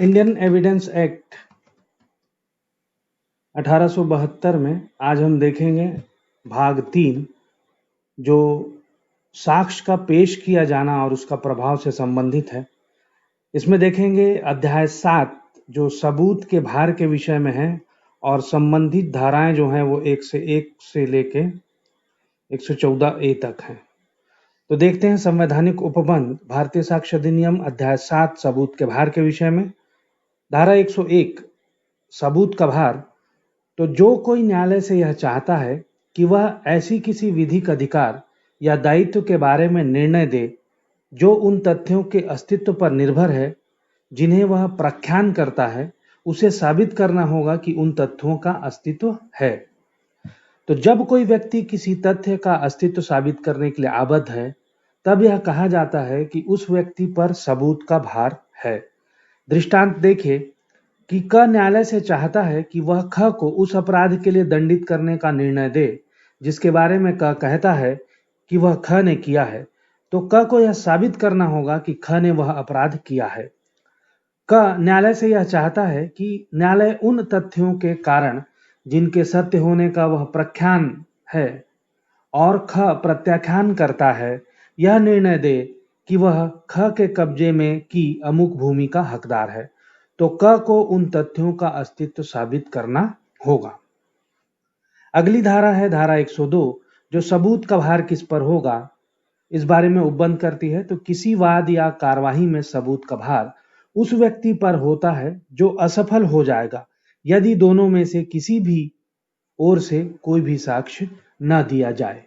Indian evidence act 1872 में आज हम देखेंगे भाग 3 जो साक्ष्य का पेश किया जाना और उसका प्रभाव से संबंधित है। इसमें देखेंगे अध्याय 7 जो सबूत के भार के विषय में है और संबंधित धाराएं जो हैं वो 1 से लेके 114 ए तक हैं। तो देखते हैं संवैधानिक उपबंध भारतीय साक्ष्य अधिनियम अध्याय 7 सबूत के भार के विषय में। धारा 101 सबूत का भार। तो जो कोई न्यायालय से यह चाहता है कि वह ऐसी किसी विधिक अधिकार या दायित्व के बारे में निर्णय दे जो उन तथ्यों के अस्तित्व पर निर्भर है जिन्हें वह प्रख्यान करता है, उसे साबित करना होगा कि उन तथ्यों का अस्तित्व है। तो जब कोई व्यक्ति किसी तथ्य का अस्तित्व साबित करने के लिए आबद्ध है, तब यह कहा जाता है कि उस व्यक्ति पर सबूत का भार है। दृष्टांत देखिए कि क न्यायालय से चाहता है कि वह ख को उस अपराध के लिए दंडित करने का निर्णय दे जिसके बारे में क कहता है कि वह ख ने किया है, तो क को यह साबित करना होगा कि ख ने वह अपराध किया है। क न्यायालय से यह चाहता है कि न्यायालय उन तथ्यों के कारण जिनके सत्य होने का वह प्रख्यान है और ख प्रत्याख्यान करता है, यह निर्णय दे कि वह ख के कब्जे में की अमुक भूमि का हकदार है, तो क को उन तथ्यों का अस्तित्व साबित करना होगा। अगली धारा है धारा 102 जो सबूत का भार किस पर होगा इस बारे में उपबंध करती है। तो किसी वाद या कार्यवाही में सबूत का भार उस व्यक्ति पर होता है जो असफल हो जाएगा यदि दोनों में से किसी भी ओर से कोई भी साक्ष्य न दिया जाए।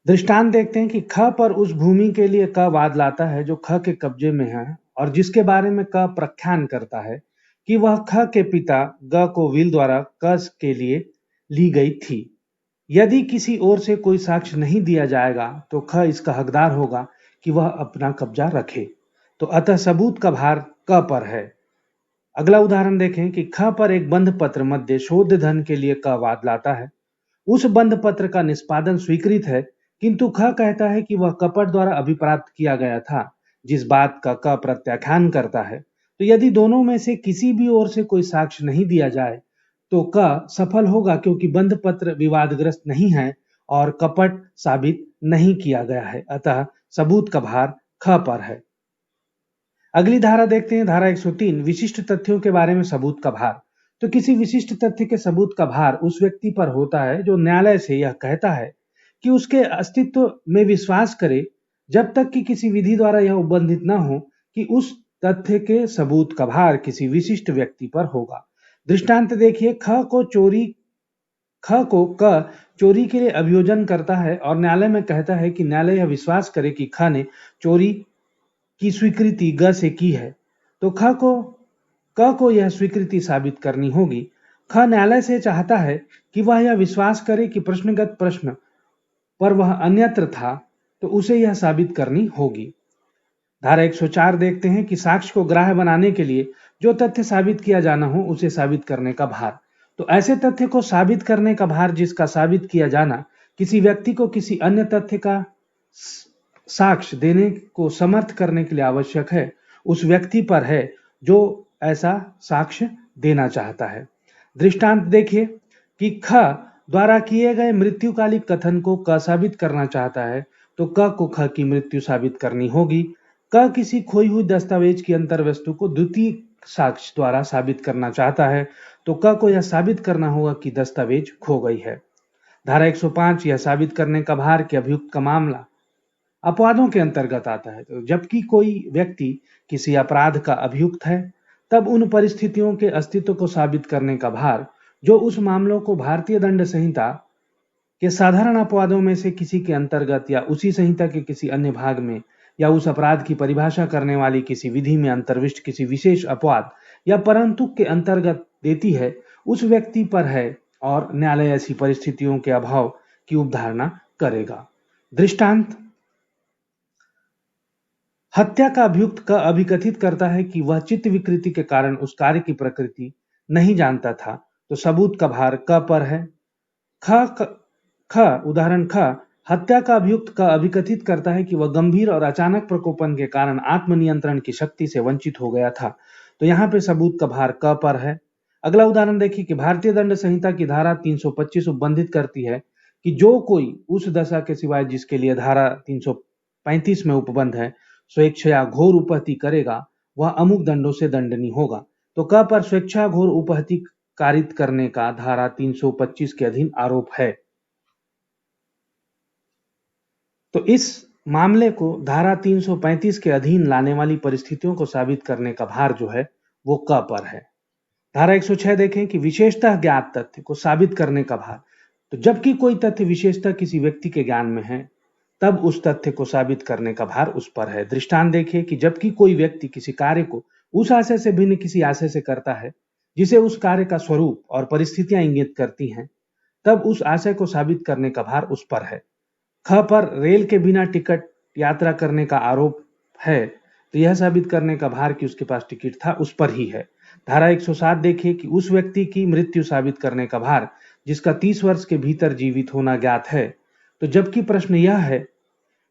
दृष्टांत देखते हैं कि ख पर उस भूमि के लिए क वाद लाता है जो ख के कब्जे में है और जिसके बारे में क प्रख्यान करता है कि वह ख के पिता ग को विल द्वारा क के लिए ली गई थी। यदि किसी ओर से कोई साक्ष्य नहीं दिया जाएगा तो ख इसका हकदार होगा कि वह अपना कब्जा रखे, तो अतः सबूत का भार क पर है। अगला उदाहरण देखें कि ख पर एक बंध पत्र मध्य शोध धन के लिए क वाद लाता है। उस बंध पत्र का निष्पादन स्वीकृत है किंतु ख कहता है कि वह कपट द्वारा अभिप्राप्त किया गया था, जिस बात का क प्रत्याख्यान करता है। तो यदि दोनों में से किसी भी ओर से कोई साक्ष्य नहीं दिया जाए तो क सफल होगा क्योंकि बंध पत्र विवादग्रस्त नहीं है और कपट साबित नहीं किया गया है, अतः सबूत का भार ख पर है। अगली धारा देखते हैं धारा 103 विशिष्ट तथ्यों के बारे में सबूत का भार। तो किसी विशिष्ट तथ्य के सबूत का भार उस व्यक्ति पर होता है जो न्यायालय से यह कहता है कि उसके अस्तित्व में विश्वास करे जब तक कि किसी विधि द्वारा यह उपबंधित न हो कि उस तथ्य के सबूत का भार किसी विशिष्ट व्यक्ति पर होगा। दृष्टांत देखिए ख को क चोरी के लिए अभियोजन करता है और न्यायालय में कहता है कि न्यायालय यह विश्वास करे कि ख ने चोरी की स्वीकृति ग से की है, तो क को यह स्वीकृति साबित करनी होगी। ख न्यायालय से चाहता है कि वह यह विश्वास करे कि प्रश्नगत प्रश्न पर वह अन्यत्र था, तो उसे यह साबित करनी होगी। धारा 104 देखते हैं कि साक्ष्य को ग्राह्य बनाने के लिए जो तथ्य साबित किया जाना हो उसे साबित करने का भार। तो ऐसे तथ्य को साबित करने का भार जिसका साबित किया जाना किसी व्यक्ति को किसी अन्य तथ्य का साक्ष्य देने को समर्थ करने के लिए आवश्यक है, उस व्यक्ति पर है जो ऐसा साक्ष्य देना चाहता है। दृष्टांत देखिए कि ख द्वारा किए गए मृत्युकालिक कथन को क साबित करना चाहता है, तो क को ख की मृत्यु साबित करनी होगी। क किसी खोई हुई दस्तावेज की अंतर वस्तु को द्वितीय साक्ष्य द्वारा साबित करना चाहता है, तो क को यह साबित करना होगा कि दस्तावेज खो गई है। धारा 105 यह साबित करने का भार कि अभियुक्त का मामला अपवादों के अंतर्गत आता है। तो जबकि कोई व्यक्ति किसी अपराध का अभियुक्त है, तब उन परिस्थितियों के अस्तित्व को साबित करने का भार जो उस मामलों को भारतीय दंड संहिता के साधारण अपवादों में से किसी के अंतर्गत या उसी संहिता के किसी अन्य भाग में या उस अपराध की परिभाषा करने वाली किसी विधि में अंतर्विष्ट किसी विशेष अपवाद या परंतुक के अंतर्गत देती है, उस व्यक्ति पर है और न्यायालय ऐसी परिस्थितियों के अभाव की उपधारणा करेगा। दृष्टांत हत्या का अभियुक्त का अभिकथित करता है कि वह चित्त विकृति के कारण उस कार्य की प्रकृति नहीं जानता था, तो सबूत का भार क पर है। उदाहरण ख हत्या का अभियुक्त का अभिकथित करता है कि वह गंभीर और अचानक प्रकोपन के कारण आत्मनियंत्रण की शक्ति से वंचित हो गया था। तो यहाँ पे सबूत का भार क पर है। अगला उदाहरण देखिए कि भारतीय दंड संहिता की धारा 325 उपबंधित करती है कि जो कोई उस दशा के सिवाय जिसके लिए धारा 335 में उपबंध है स्वेच्छया घोर उपहति करेगा, वह अमुक दंडों से दंडनीय होगा। तो क पर स्वेच्छा घोर उपहति कारित करने का धारा 325 के अधीन आरोप है। तो इस मामले को धारा 335 के अधीन लाने वाली परिस्थितियों को साबित करने का भार जो है वो क पर है। धारा 106 देखें कि विशेषतः ज्ञात तथ्य को साबित करने का भार। तो जबकि कोई तथ्य विशेषतः किसी व्यक्ति के ज्ञान में है तब उस तथ्य को साबित करने का भार उस पर है। दृष्टांत देखिए कि जबकि कोई व्यक्ति किसी कार्य को उस आशय से भिन्न किसी आशय से करता है जिसे उस कार्य का स्वरूप और परिस्थितियां इंगित करती हैं, तब उस आशय को साबित करने का भार उस पर है। ख पर रेल के बिना टिकट यात्रा करने का आरोप है, तो यह साबित करने का भार कि उसके पास टिकट था उस पर ही है। धारा 107 देखिए कि उस व्यक्ति की मृत्यु साबित करने का भार जिसका 30 वर्ष के भीतर जीवित होना ज्ञात है। तो जबकि प्रश्न यह है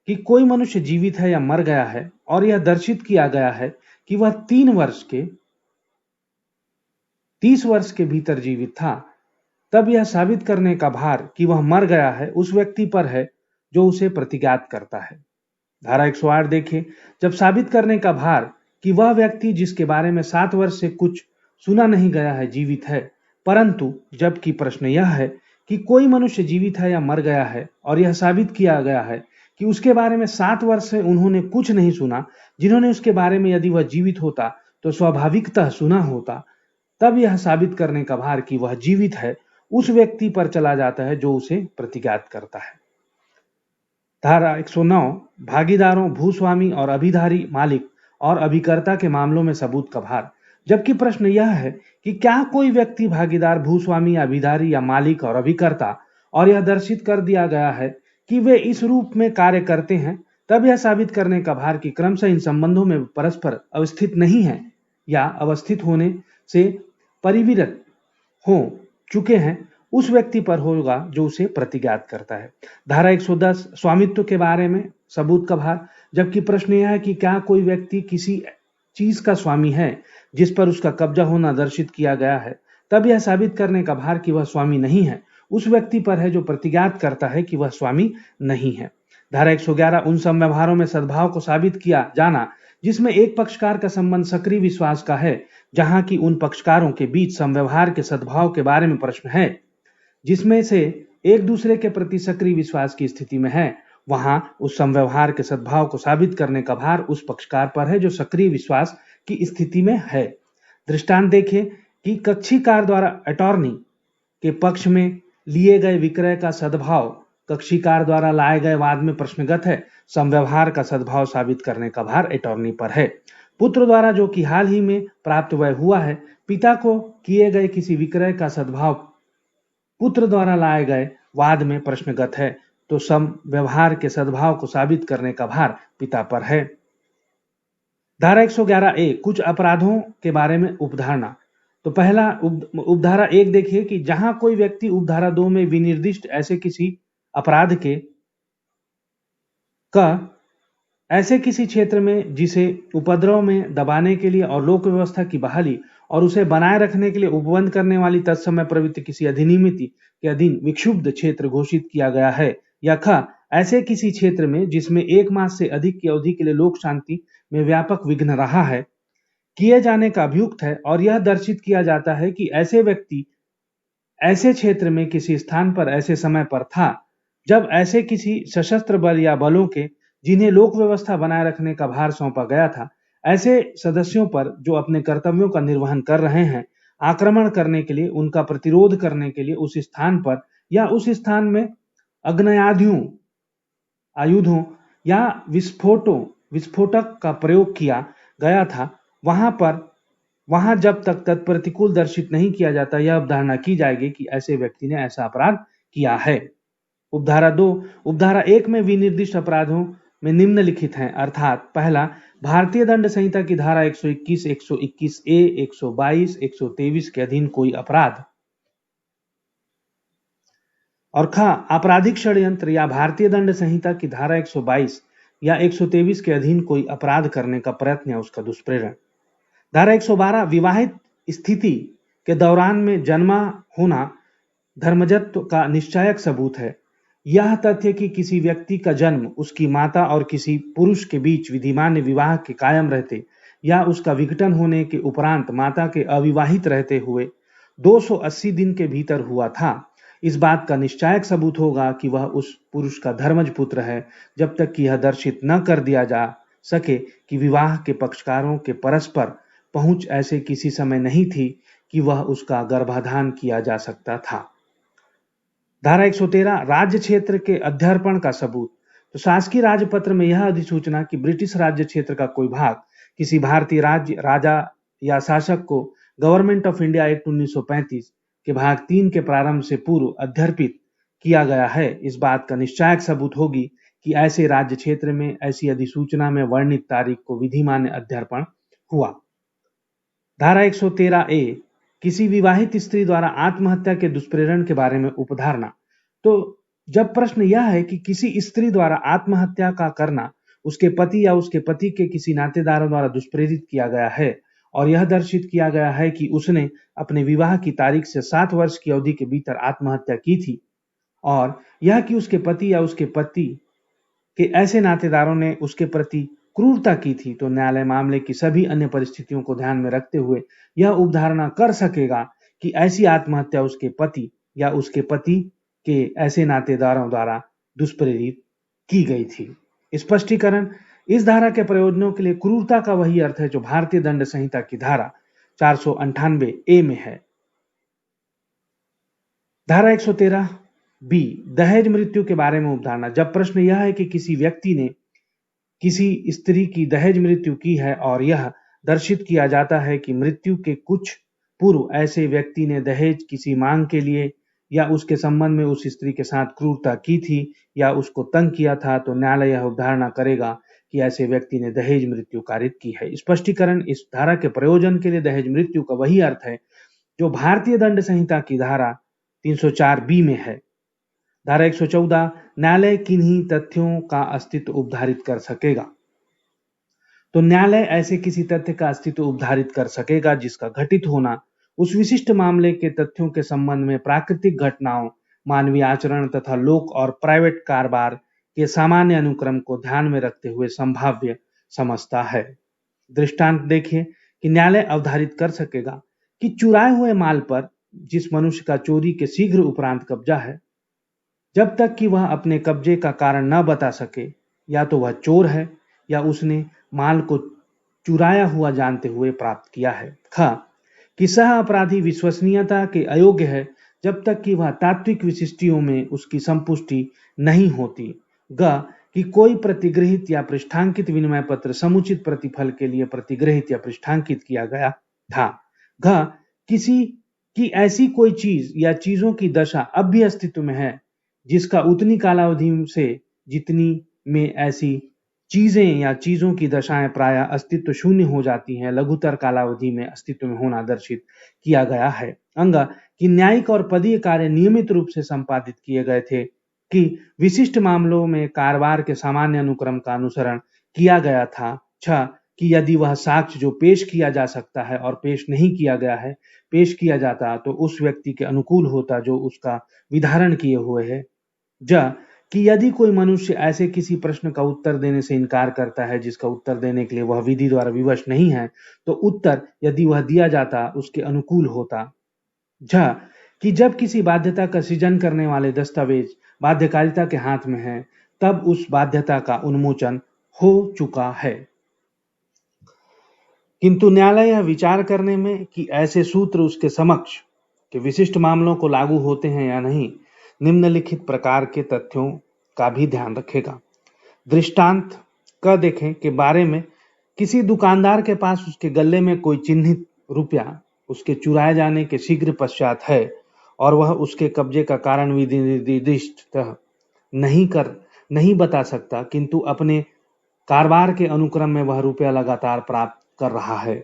कि कोई मनुष्य जीवित है या मर गया है और यह दर्शित किया गया है कि वह 30 वर्ष के भीतर जीवित था, तब यह साबित करने का भार कि वह मर गया है उस व्यक्ति पर है जो उसे प्रतिज्ञात करता है। धारा 108 देखिए, जब साबित करने का भार कि वह व्यक्ति जिसके बारे में 7 वर्ष से कुछ सुना नहीं गया है जीवित है, परंतु जबकि प्रश्न यह है कि कोई मनुष्य जीवित है या मर गया है और यह साबित किया गया है कि उसके बारे में 7 वर्ष से उन्होंने कुछ नहीं सुना, जिन्होंने उसके बारे में यदि वह जीवित होता तो स्वाभाविकतः सुना होता, तब यह साबित करने का भार कि वह जीवित है उस व्यक्ति पर चला जाता है जो उसे प्रतिज्ञात करता है। धारा 109 भागीदारों, भूस्वामी और अभिधारी मालिक और अभिकर्ता के मामलों में सबूत का भार। जबकि प्रश्न यह है कि क्या कोई व्यक्ति भागीदार, भूस्वामी, अभिधारी या मालिक और अभिकर्ता और यह दर्शित कर दिया गया है कि वे इस रूप में कार्य करते हैं, तब यह साबित करने का भार कि क्रमशः इन संबंधों में परस्पर अवस्थित नहीं है या अवस्थित होने से परिविरत हो चुके हैं, उस व्यक्ति पर होगा जो उसे प्रतिज्ञात करता है। धारा 110 स्वामित्व के बारे में सबूत का भार। जबकि प्रश्न यह है कि क्या कोई व्यक्ति किसी चीज का स्वामी है जिस पर उसका कब्जा होना दर्शित किया गया है, तब यह साबित करने का भार कि वह स्वामी नहीं है उस व्यक्ति पर है जो प्रतिज्ञात करता है कि वह स्वामी नहीं है। धारा 111 उन समव्यवहारों में सद्भाव को साबित किया जाना जिसमें एक पक्षकार का संबंध सक्रिय विश्वास का है, जहां की उन पक्षकारों के बीच समव्यवहार के सद्भाव के बारे में प्रश्न है, जिसमें से एक दूसरे के प्रति सक्रिय विश्वास की स्थिति में है, वहां उस समव्यवहार के सद्भाव को साबित करने का भार उस पक्षकार पर है जो सक्रिय विश्वास की स्थिति में है। दृष्टांत देखें कि कक्षीकार द्वारा अटॉर्नी के पक्ष में लिए गए विक्रय का सद्भाव कक्षीकार द्वारा लाए गए वाद में प्रश्नगत है। समव्यवहार का सद्भाव साबित करने का भार अटॉर्नी पर है। पुत्र द्वारा जो कि हाल ही में प्राप्त व्यय हुआ है, पिता को किए गए किसी विक्रय का सद्भाव पुत्र द्वारा लाए गए वाद में प्रश्नगत है, तो समव्यवहार के सद्भाव को साबित करने का भार पिता पर है। धारा 111A कुछ अपराधों के बारे में उपधारणा। तो पहला उपधारा 1 देखिए कि जहां कोई व्यक्ति उपधारा 2 में विनिर्दिष्ट ऐसे किसी अपराध के ऐसे किसी क्षेत्र में जिसे उपद्रव में दबाने के लिए और लोक व्यवस्था की बहाली और उसे बनाए रखने के लिए उपबंध करने वाली तत्समय प्रवृत्ति किसी अधिनियमिति के अधीन विक्षुब्ध क्षेत्र घोषित किया गया है, या ख ऐसे किसी क्षेत्र में जिसमें 1 मास से अधिक की अवधि के लिए लोक शांति में व्यापक विघ्न रहा है, किए जाने का अभियुक्त है और यह दर्शित किया जाता है कि ऐसे व्यक्ति ऐसे क्षेत्र में किसी स्थान पर ऐसे समय पर था जब ऐसे किसी सशस्त्र बल या बलों के जिन्हें लोक व्यवस्था बनाए रखने का भार सौंपा गया था, ऐसे सदस्यों पर जो अपने कर्तव्यों का निर्वहन कर रहे हैं, आक्रमण करने के लिए, उनका प्रतिरोध करने के लिए उस स्थान पर या उस स्थान में आयुधों या विस्फोटक का प्रयोग किया गया था, वहां जब तक तत्प्रतिकूल दर्शित नहीं किया जाता, यह अवधारणा की जाएगी कि ऐसे व्यक्ति ने ऐसा अपराध किया है। उपधारा 2 उपधारा 1 में विनिर्दिष्ट अपराधों में निम्नलिखित हैं, अर्थात पहला, भारतीय दंड संहिता की धारा 121, 121A, 122, 123 के अधीन कोई अपराध। और ख आपराधिक षड्यंत्र या भारतीय दंड संहिता की धारा 122 या 123 के अधीन कोई अपराध करने का प्रयत्न या उसका दुष्प्रेरण। धारा 112 विवाहित स्थिति के दौरान में जन्मा होना धर्मजत्व का निश्चायक सबूत है। यह तथ्य कि किसी व्यक्ति का जन्म उसकी माता और किसी पुरुष के बीच विधिमान्य विवाह के कायम रहते या उसका विघटन होने के उपरांत माता के अविवाहित रहते हुए 280 दिन के भीतर हुआ था, इस बात का निश्चायक सबूत होगा कि वह उस पुरुष का धर्मज पुत्र है, जब तक कि यह दर्शित न कर दिया जा सके कि विवाह के पक्षकारों के परस्पर पहुंच ऐसे किसी समय नहीं थी कि वह उसका गर्भाधान किया जा सकता था। धारा 113 राज्य क्षेत्र के अध्यर्पण का सबूत। तो शासकीय राजपत्र में यह अधिसूचना कि ब्रिटिश राज्य क्षेत्र का कोई भाग किसी भारतीय राज्य, राजा या शासक को गवर्नमेंट ऑफ इंडिया एक्ट 1935 के भाग 3 के प्रारंभ से पूर्व अध्यर्पित किया गया है, इस बात का निश्चायक सबूत होगी कि ऐसे राज्य क्षेत्र में ऐसी अधिसूचना में वर्णित तारीख को विधिमान्य अध्यर्पण हुआ। धारा 113 ए किसी विवाहित स्त्री द्वारा आत्महत्या के दुष्प्रेरण के बारे में उपधारणा। तो जब प्रश्न यह है कि किसी स्त्री द्वारा आत्महत्या का करना उसके पति या उसके पति के किसी नातेदारों द्वारा दुष्प्रेरित किया गया है और यह दर्शित किया गया है कि उसने अपने विवाह की तारीख से 7 वर्ष की अवधि के भीतर आत्महत्या की थी, और यह कि उसके पति या उसके पति के ऐसे नातेदारों ने उसके प्रति क्रूरता की थी, तो न्यायालय मामले की सभी अन्य परिस्थितियों को ध्यान में रखते हुए यह उपधारणा कर सकेगा कि ऐसी आत्महत्या उसके पति या उसके पति के ऐसे नातेदारों द्वारा दुष्प्रेरित की गई थी। स्पष्टीकरण, इस धारा के प्रयोजनों के लिए क्रूरता का वही अर्थ है जो भारतीय दंड संहिता की धारा 498 ए में है। धारा 113 बी दहेज मृत्यु के बारे में उपधारणा। जब प्रश्न यह है कि किसी व्यक्ति ने किसी स्त्री की दहेज मृत्यु की है और यह दर्शित किया जाता है कि मृत्यु के कुछ पूर्व ऐसे व्यक्ति ने दहेज किसी मांग के लिए या उसके संबंध में उस स्त्री के साथ क्रूरता की थी या उसको तंग किया था, तो न्यायालय यह उपधारणा करेगा कि ऐसे व्यक्ति ने दहेज मृत्यु कारित की है। स्पष्टीकरण, इस धारा के प्रयोजन के लिए दहेज मृत्यु का वही अर्थ है जो भारतीय दंड संहिता की धारा 304 बी में है। धारा 114 न्यायालय किन्हीं तथ्यों का अस्तित्व उपधारित कर सकेगा। तो न्यायालय ऐसे किसी तथ्य का अस्तित्व उपधारित कर सकेगा जिसका घटित होना उस विशिष्ट मामले के तथ्यों के संबंध में प्राकृतिक घटनाओं, मानवीय आचरण तथा लोक और प्राइवेट कारोबार के सामान्य अनुक्रम को ध्यान में रखते हुए संभाव्य समझता है। दृष्टांत देखिए कि न्यायालय अवधारित कर सकेगा कि चुराए हुए माल पर जिस मनुष्य का चोरी के शीघ्र उपरांत कब्जा है, जब तक कि वह अपने कब्जे का कारण न बता सके, या तो वह चोर है या उसने माल को चुराया हुआ जानते हुए प्राप्त किया है। ख कि सह अपराधी विश्वसनीयता के अयोग्य है जब तक कि वह तात्विक विशिष्टियों में उसकी संपुष्टि नहीं होती। ग कि कोई प्रतिगृहित या पृष्ठांकित विनिमय पत्र समुचित प्रतिफल के लिए प्रतिगृहित या पृष्ठांकित किया गया था। घ किसी की ऐसी कोई चीज या चीजों की दशा अब भी अस्तित्व में है जिसका उतनी कालावधि से जितनी में ऐसी चीजें या चीजों की दशाएं प्रायः अस्तित्व शून्य हो जाती हैं, लघुतर कालावधि में अस्तित्व में होना दर्शित किया गया है। अंग कि न्यायिक और पदीय कार्य नियमित रूप से संपादित किए गए थे, कि विशिष्ट मामलों में कारोबार के सामान्य अनुक्रम का अनुसरण किया गया था। छ कि यदि वह साक्ष्य जो पेश किया जा सकता है और पेश नहीं किया गया है पेश किया जाता तो उस व्यक्ति के अनुकूल होता जो उसका विधारण किए हुए है। ज कि यदि कोई मनुष्य ऐसे किसी प्रश्न का उत्तर देने से इनकार करता है जिसका उत्तर देने के लिए वह विधि द्वारा विवश नहीं है, तो उत्तर यदि वह दिया जाता उसके अनुकूल होता। झ कि जब किसी बाध्यता का सृजन करने वाले दस्तावेज बाध्यकारिता के हाथ में है तब उस बाध्यता का उन्मोचन हो चुका है। किंतु न्यायालय यह विचार करने में कि ऐसे सूत्र उसके समक्ष के विशिष्ट मामलों को लागू होते हैं या नहीं, निम्नलिखित प्रकार के तथ्यों का भी ध्यान रखेगा। दृष्टांत क देखें के बारे में किसी दुकानदार के पास उसके गले में कोई चिन्हित रुपया उसके चुराए जाने के शीघ्र पश्चात है और वह उसके कब्जे का कारण विधि निर्दिष्ट नहीं बता सकता, किंतु अपने कारोबार के अनुक्रम में वह रुपया लगातार प्राप्त कर रहा है।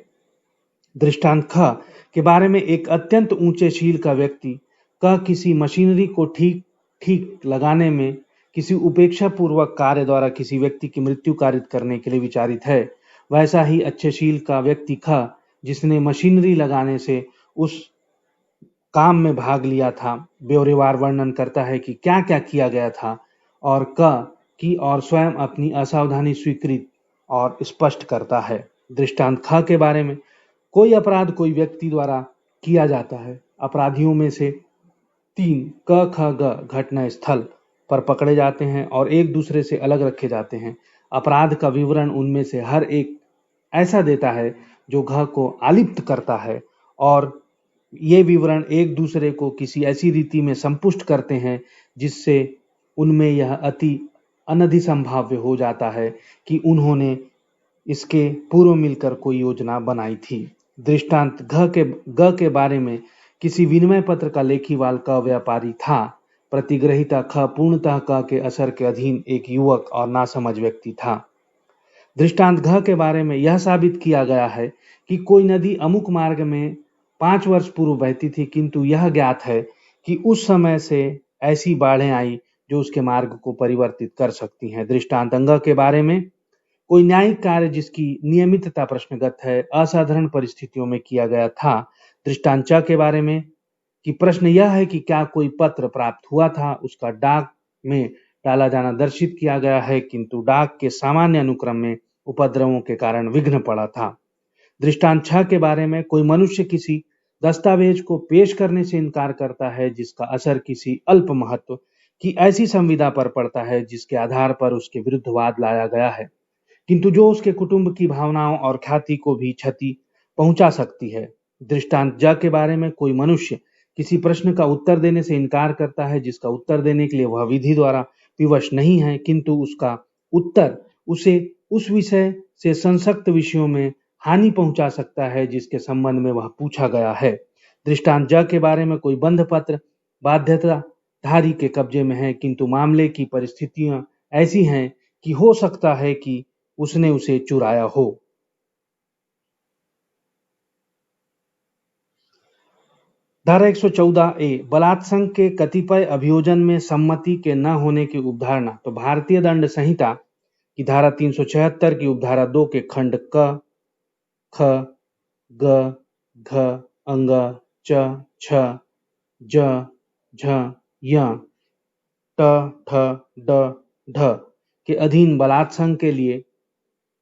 दृष्टांत ख के बारे में एक अत्यंत ऊंचे शील का व्यक्ति किसी मशीनरी को ठीक ठीक लगाने में किसी उपेक्षा पूर्वक कार्य द्वारा किसी व्यक्ति की मृत्यु कारित करने के लिए विचारित है, वैसा ही अच्छेशील का व्यक्ति ख जिसने मशीनरी लगाने से उस काम में भाग लिया था, ब्यौरेवार वर्णन करता है कि क्या क्या किया गया था, और क की और स्वयं अपनी असावधानी स्वीकृत और स्पष्ट करता है। दृष्टांत ख के बारे में, कोई अपराध कोई व्यक्ति द्वारा किया जाता है। अपराधियों में से 3 क ख ग घटना स्थल पर पकड़े जाते हैं और एक दूसरे से अलग रखे जाते हैं। अपराध का विवरण उनमें से हर एक ऐसा देता है जो घ को आलिप्त करता है, और ये विवरण एक दूसरे को किसी ऐसी रीति में संपुष्ट करते हैं जिससे उनमें यह अति अनधिसंभाव्य हो जाता है कि उन्होंने इसके पूर्व मिलकर कोई योजना बनाई थी। दृष्टांत ग के बारे में, किसी विनिमय पत्र का लेखीवाल क व्यापारी था। प्रतिग्रहिता ख पूर्णतः क के असर के अधीन एक युवक और नासमझ व्यक्ति था। दृष्टांत घ के बारे में यह साबित किया गया है कि कोई नदी अमुक मार्ग में 5 वर्ष पूर्व बहती थी, किंतु यह ज्ञात है कि उस समय से ऐसी बाढ़ें आई जो उसके मार्ग को परिवर्तित कर सकती हैं। दृष्टांत अंग के बारे में, कोई न्यायिक कार्य जिसकी नियमितता प्रश्नगत है, असाधारण परिस्थितियों में किया गया था। दृष्टांत च के बारे में कि प्रश्न यह है कि क्या कोई पत्र प्राप्त हुआ था, उसका डाक में डाला जाना दर्शित किया गया है, किंतु डाक के सामान्य अनुक्रम में उपद्रवों के कारण विघ्न पड़ा था। दृष्टांत 6 के बारे में, कोई मनुष्य किसी दस्तावेज को पेश करने से इनकार करता है जिसका असर किसी अल्प महत्व की ऐसी संविदा पर पड़ता है जिसके आधार पर उसके विरुद्ध वाद लाया गया है, किंतु जो उसके कुटुंब की भावनाओं और ख्याति को भी क्षति पहुंचा सकती है। दृष्टांत ज के बारे में, कोई मनुष्य किसी प्रश्न का उत्तर देने से इनकार करता है जिसका उत्तर देने के लिए वह विधि द्वारा विवश नहीं है, किंतु उसका उत्तर उसे उस विषय से संसक्त विषयों में हानि पहुंचा सकता है जिसके संबंध में वह पूछा गया है। दृष्टांत ज के बारे में, कोई बंध पत्र बाध्यताधारी के कब्जे में है, किंतु मामले की परिस्थितियां ऐसी हैं कि हो सकता है कि उसने उसे चुराया हो। धारा 114A, बलात्संग के कतिपय अभियोजन में सम्मति के न होने की उपधारणा। तो भारतीय दंड संहिता की धारा 376 की उपधारा 2 के खंड क, ख, ग, घ, अंग, च, छ, ज, झ, य, ट, ठ, ड, ढ के अधीन बलात्संग के लिए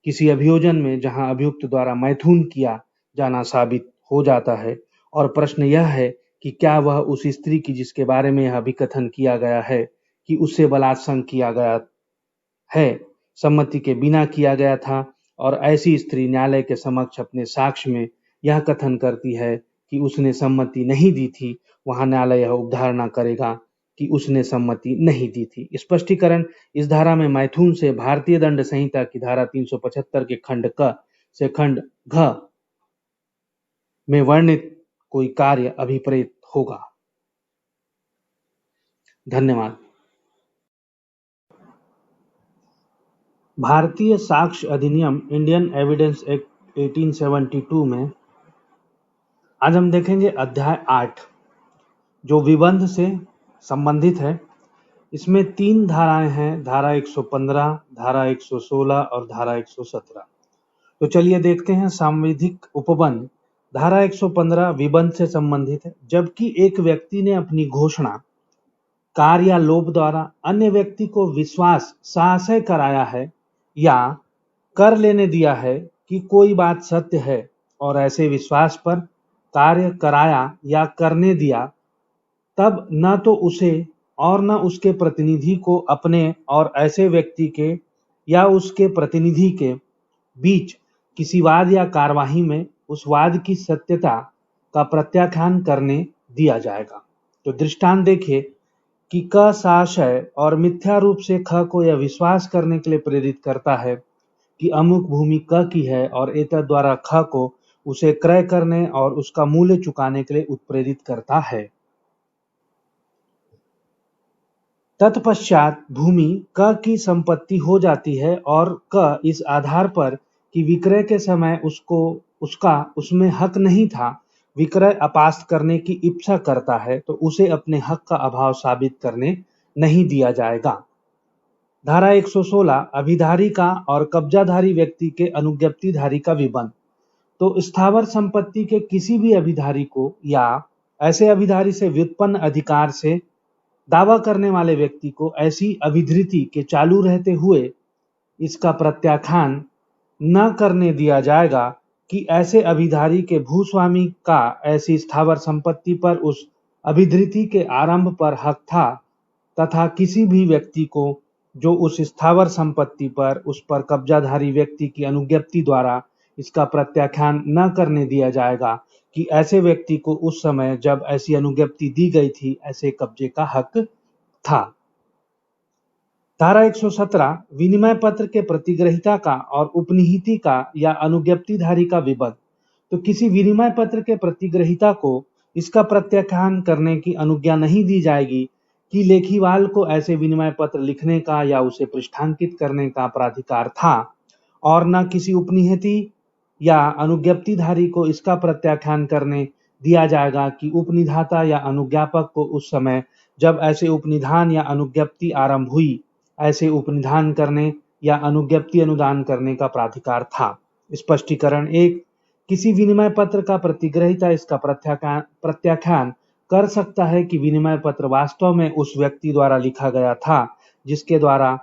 किसी अभियोजन में जहां अभियुक्त द्वारा मैथुन किया जाना साबित हो जाता है, और प्रश्न यह है कि क्या वह उस स्त्री की जिसके बारे में यह अभिकथन किया गया है कि उससे बलात्संग किया गया है, सम्मति के बिना किया गया था, और ऐसी स्त्री न्यायालय के समक्ष अपने साक्ष्य में यह कथन करती है कि उसने सम्मति नहीं दी थी, वहां न्यायालय यह उपधारणा करेगा कि उसने सम्मति नहीं दी थी। स्पष्टीकरण, इस धारा में मैथुन से भारतीय दंड संहिता की धारा 375 के खंड क से खंड घ में वर्णित कोई कार्य अभिप्रेत होगा। धन्यवाद। भारतीय साक्ष्य अधिनियम इंडियन एविडेंस एक्ट 1872 में आज हम देखेंगे अध्याय 8 जो विबंध से संबंधित है। इसमें 3 धाराएं हैं, धारा 115, धारा 116 और धारा 117। तो चलिए देखते हैं सांविधिक उपबंध। धारा 115 विबंध से संबंधित है। जबकि एक व्यक्ति ने अपनी घोषणा कार्य या लोभ द्वारा अन्य व्यक्ति को विश्वास साहस्य कराया है या कर लेने दिया है कि कोई बात सत्य है, और ऐसे विश्वास पर कार्य कराया या करने दिया, तब न तो उसे और न उसके प्रतिनिधि को अपने और ऐसे व्यक्ति के या उसके प्रतिनिधि के बीच किसी वाद या कार्यवाही में उस वाद की सत्यता का प्रत्याख्यान करने दिया जाएगा। तो दृष्टांत देखिए कि क साशय और मिथ्या रूप से ख को यह विश्वास करने के लिए प्रेरित करता है कि अमुक भूमि क की है, और एतद् द्वारा ख को उसे क्रय करने और उसका मूल्य चुकाने के लिए उत्प्रेरित करता है। तत्पश्चात भूमि क की संपत्ति हो जाती है, और क इस आधार पर कि विक्रय के समय उसका उसमें हक नहीं था, विक्रय अपास्त करने की इच्छा करता है, तो उसे अपने हक का अभाव साबित करने नहीं दिया जाएगा। धारा 116 अभिधारी का और कब्जाधारी व्यक्ति के अनुज्ञप्तिधारी का विबंध। तो स्थावर संपत्ति के किसी भी अभिधारी को या ऐसे अभिधारी से व्युत्पन्न अधिकार से दावा करने वाले व्यक्ति को ऐसी अभिधृति के चालू रहते हुए इसका प्रत्याख्यान न करने दिया जाएगा कि ऐसे अभिधारी के भूस्वामी का ऐसी स्थावर संपत्ति पर उस अभिधृति के आरंभ पर हक था तथा किसी भी व्यक्ति को जो उस स्थावर संपत्ति पर उस पर कब्जाधारी व्यक्ति की अनुज्ञप्ति द्वारा इसका प्रत्याख्यान न करने दिया जाएगा कि ऐसे व्यक्ति को उस समय जब ऐसी अनुज्ञप्ति दी गई थी ऐसे कब्जे का हक था। धारा 117 विनिमय पत्र के प्रतिग्रहिता का और उपनिहिती का या अनुज्ञप्तिधारी का विबंध। तो किसी विनिमय पत्र के प्रतिग्रहिता को इसका प्रत्याख्यान करने की अनुज्ञा नहीं दी जाएगी कि लेखीवाल को ऐसे विनिमय पत्र लिखने का या उसे पृष्ठांकित करने का प्राधिकार था, और न किसी उपनिहिती या अनुज्ञप्तिधारी को इसका प्रत्याख्यान करने दिया जाएगा कि उपनिधाता या अनुज्ञापक को उस समय जब ऐसे उपनिधान या अनुज्ञप्ति आरंभ हुई ऐसे उपनिधान करने या अनुज्ञप्ति अनुदान करने का प्राधिकार था। स्पष्टीकरण 1 किसी विनिमय पत्र का प्रतिग्रहिता इसका प्रत्याख्यान कर सकता है कि विनिमय पत्र वास्तव में उस व्यक्ति द्वारा लिखा गया था जिसके द्वारा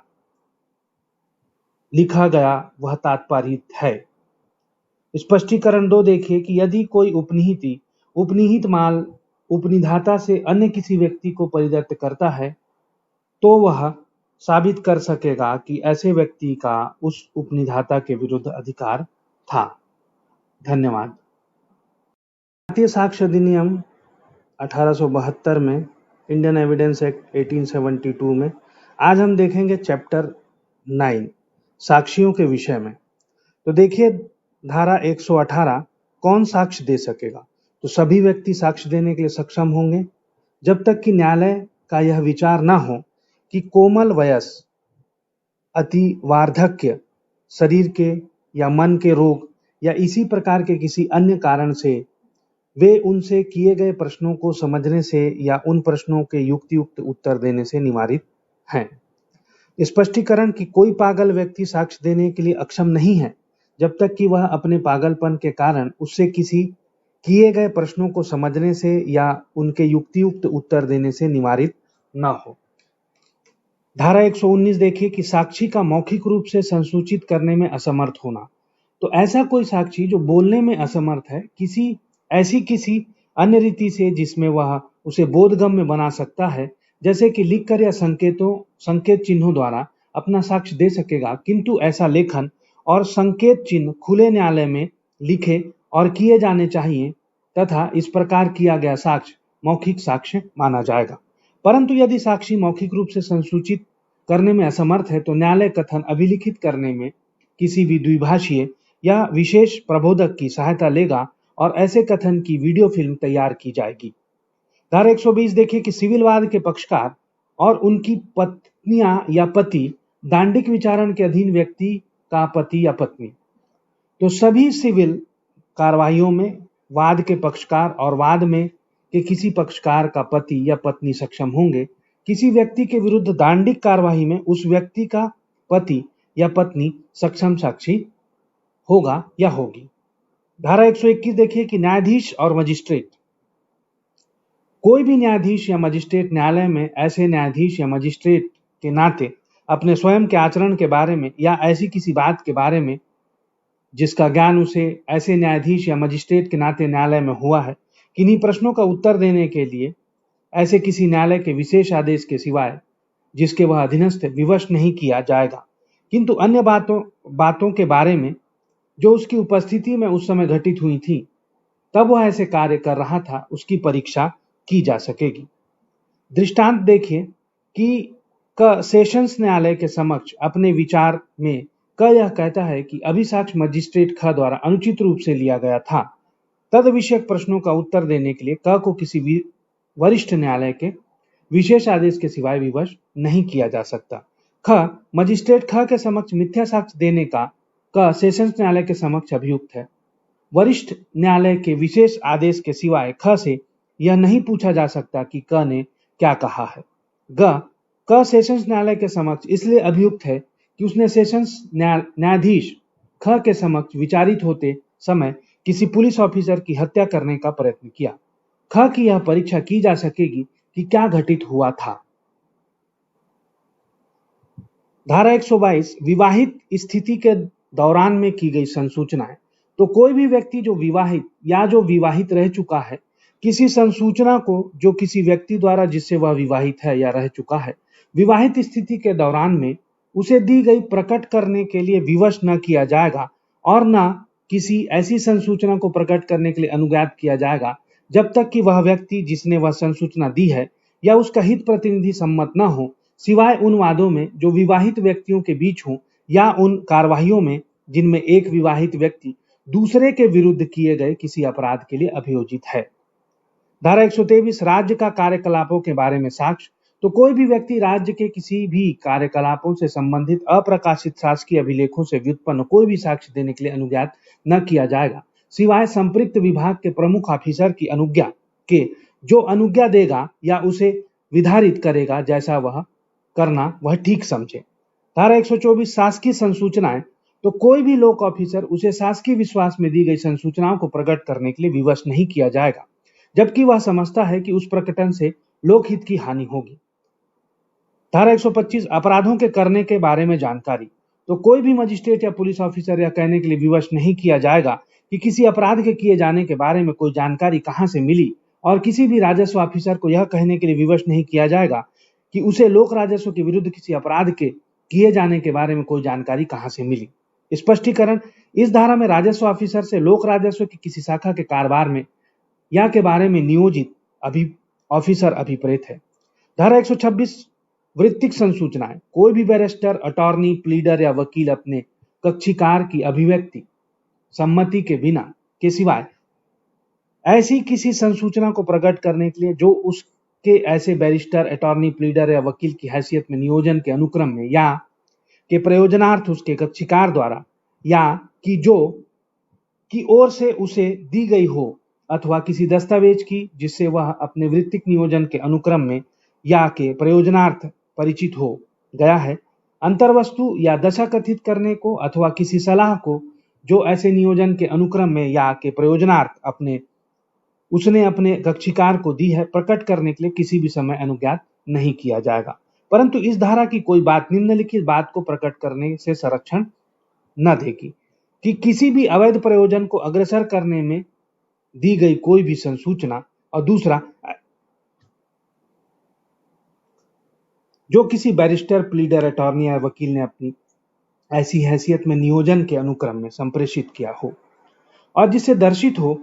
लिखा गया वह तात्पर्य है। स्पष्टीकरण 2 देखिए कि यदि कोई उपनिहित माल उपनिधाता से अन्य किसी व्यक्ति को परिदत्त करता है तो वह साबित कर सकेगा कि ऐसे व्यक्ति का उस उपनिधाता के विरुद्ध अधिकार था। धन्यवाद। भारतीय साक्ष्य अधिनियम 1872 में, इंडियन एविडेंस एक्ट 1872 में आज हम देखेंगे चैप्टर 9 साक्षियों के विषय में। तो देखिए धारा 118 कौन साक्ष्य दे सकेगा। तो सभी व्यक्ति साक्ष्य देने के लिए सक्षम होंगे जब तक कि न्यायालय का यह विचार न हो कि कोमल वयस, अति वार्धक्य, शरीर के या मन के रोग या इसी प्रकार के किसी अन्य कारण से वे उनसे किए गए प्रश्नों को समझने से या उन प्रश्नों के युक्तियुक्त उत्तर देने से निवारित हैं। स्पष्टीकरण कि कोई पागल व्यक्ति साक्ष्य देने के लिए अक्षम नहीं है जब तक कि वह अपने पागलपन के कारण उससे किसी किए गए प्रश्नों को समझने से या उनके युक्तियुक्त उत्तर देने से निवारित न हो। धारा 119 देखिए कि साक्षी का मौखिक रूप से संसूचित करने में असमर्थ होना। तो ऐसा कोई साक्षी जो बोलने में असमर्थ है किसी अन्य रीति से जिसमें वह उसे बोधगम्य बना सकता है, जैसे कि लिखकर या संकेत चिन्हों द्वारा अपना साक्ष्य दे सकेगा, किंतु ऐसा लेखन और संकेत चिन्ह खुले न्यायालय में लिखे और किए जाने चाहिए तथा इस प्रकार किया गया साक्ष्य मौखिक साक्ष्य माना जाएगा। परंतु यदि साक्षी मौखिक रूप से संसूचित करने में असमर्थ है तो न्यायालय कथन अभिलिखित करने में किसी भी द्विभाषीय या विशेष प्रबोधक की सहायता लेगा और ऐसे कथन की वीडियो फिल्म तैयार की जाएगी। धारा 120 देखिए कि सिविल वाद के पक्षकार और उनकी पत्नियां या पति दांडिक विचारण के अधीन व्यक्ति का पति या पत्नी। तो सभी सिविल कार्रवाइयों में वाद के पक्षकार और वाद में के किसी पक्षकार का पति या पत्नी सक्षम होंगे। किसी व्यक्ति के विरुद्ध दांडिक कार्यवाही में उस व्यक्ति का पति या पत्नी सक्षम साक्षी होगा या होगी। धारा 121 देखिए कि न्यायाधीश और मजिस्ट्रेट। कोई भी न्यायाधीश या मजिस्ट्रेट न्यायालय में ऐसे न्यायाधीश या मजिस्ट्रेट के नाते अपने स्वयं के आचरण के बारे में या ऐसी किसी बात के बारे में जिसका ज्ञान उसे ऐसे न्यायाधीश या मजिस्ट्रेट के नाते न्यायालय में हुआ है, किन्हीं प्रश्नों का उत्तर देने के लिए ऐसे किसी न्यायालय के विशेष आदेश के सिवाय जिसके वह अधीनस्थ विवश नहीं किया जाएगा, किंतु अन्य बातों के बारे में जो उसकी उपस्थिति में उस समय घटित हुई थी तब वह ऐसे कार्य कर रहा था, उसकी परीक्षा की जा सकेगी। दृष्टांत देखिए कि सेशंस न्यायालय के समक्ष अपने विचार में यह कहता है कि अभिसाक्ष्य मजिस्ट्रेट ख द्वारा अनुचित रूप से लिया गया था। तद विषयक प्रश्नों का उत्तर देने के लिए को किसी वरिष्ठ न्यायालय के विशेष आदेश के सिवाय विवश नहीं किया जा सकता। मजिस्ट्रेट ख के समक्ष मिथ्या साक्ष्य देने का सेशंस न्यायालय के समक्ष अभियुक्त है। वरिष्ठ न्यायालय के विशेष आदेश के सिवाय ख से यह नहीं पूछा जा सकता कि क ने क्या कहा है। क सेशंस न्यायालय के समक्ष इसलिए अभियुक्त है कि उसने सेशंस न्यायाधीश ख के समक्ष विचारित होते समय किसी पुलिस ऑफिसर की हत्या करने का प्रयत्न किया। ख की यह परीक्षा की जा सकेगी कि क्या घटित हुआ था। धारा 122 विवाहित स्थिति के दौरान में की गई संसूचना है। तो कोई भी व्यक्ति जो विवाहित या जो विवाहित रह चुका है, किसी संसूचना को जो किसी व्यक्ति द्वारा जिससे वह विवाहित है या रह चुका है, विवाहित स्थिति के दौरान में उसे दी गई प्रकट करने के लिए विवश न किया जाएगा और न किसी ऐसी संसूचना को प्रकट करने के लिए अनुज्ञात किया जाएगा जब तक कि वह व्यक्ति जिसने वह संसूचना दी है या उसका हित प्रतिनिधि सम्मत न हो, सिवाय उन वादों में जो विवाहित व्यक्तियों के बीच हों या उन कार्यवाहियों में जिनमें एक विवाहित व्यक्ति दूसरे के विरुद्ध किए गए किसी अपराध के लिए अभियोजित है। धारा 123 राज्य का कार्यकलापों के बारे में साक्ष्य। तो कोई भी व्यक्ति राज्य के किसी भी कार्यकलापों से संबंधित अप्रकाशित शासकीय अभिलेखों से व्युत्पन्न कोई भी साक्ष्य देने के लिए अनुज्ञात न किया जाएगा, सिवाय संपृक्त विभाग के प्रमुख ऑफिसर की अनुज्ञा के, जो अनुज्ञा देगा या उसे विधारित करेगा जैसा वह करना वह ठीक समझे। धारा 124 शासकीय संसूचनाएं। तो कोई भी लोक ऑफिसर उसे शासकीय विश्वास में दी गई संसूचनाओं को प्रकट करने के लिए विवश नहीं किया जाएगा, जबकि वह समझता है कि उस प्रकटन से लोकहित की हानि होगी। धारा 125 अपराधों के करने के बारे में जानकारी। तो कोई भी मजिस्ट्रेट या पुलिस ऑफिसर यह कहने के लिए विवश नहीं किया जाएगा कि किसी अपराध के किए जाने के बारे में कोई जानकारी कहां से मिली, और किसी भी राजस्व ऑफिसर को यह कहने के लिए विवश नहीं किया जाएगा कि उसे लोक राजस्व के विरुद्ध किसी अपराध के किए जाने के बारे में कोई जानकारी कहां से मिली। स्पष्टीकरण। इस धारा में राजस्व ऑफिसर से लोक राजस्व की किसी शाखा के कारोबार में या के बारे में नियोजित ऑफिसर अभिप्रेत है। धारा 126 वृत्तिक संसूचनाएं। कोई भी बैरिस्टर, अटॉर्नी, प्लीडर या वकील अपने कक्षीकार की अभिव्यक्ति सम्मति के बिना के सिवाय ऐसी किसी संसूचना को प्रकट करने के लिए जो उसके ऐसे बैरिस्टर, अटॉर्नी, प्लीडर या वकील की हैसियत में नियोजन के अनुक्रम में या के प्रयोजनार्थ उसके कक्षीकार द्वारा या की ओर से उसे दी गई हो, अथवा किसी दस्तावेज की जिससे वह अपने वृत्तिक नियोजन के अनुक्रम में या के प्रयोजनार्थ परिचित हो गया है, अंतर्वस्तु या दशा कथित करने को अथवा किसी सलाह को जो ऐसे नियोजन के अनुक्रम में या के प्रयोजनार्थ उसने अपने कक्षीकार को दी है, प्रकट करने के लिए किसी भी समय अनुज्ञात नहीं किया जाएगा। परंतु इस धारा की कोई बात निम्नलिखित बात को प्रकट करने से संरक्षण न देगी कि किसी भी अवैध प्रयोजन को अग्रसर करने में दी गई कोई भी संसूचना, और दूसरा जो किसी बैरिस्टर, प्लीडर, अटॉर्नी या वकील ने अपनी ऐसी हैसियत में नियोजन के अनुक्रम में संप्रेषित किया हो और जिससे दर्शित हो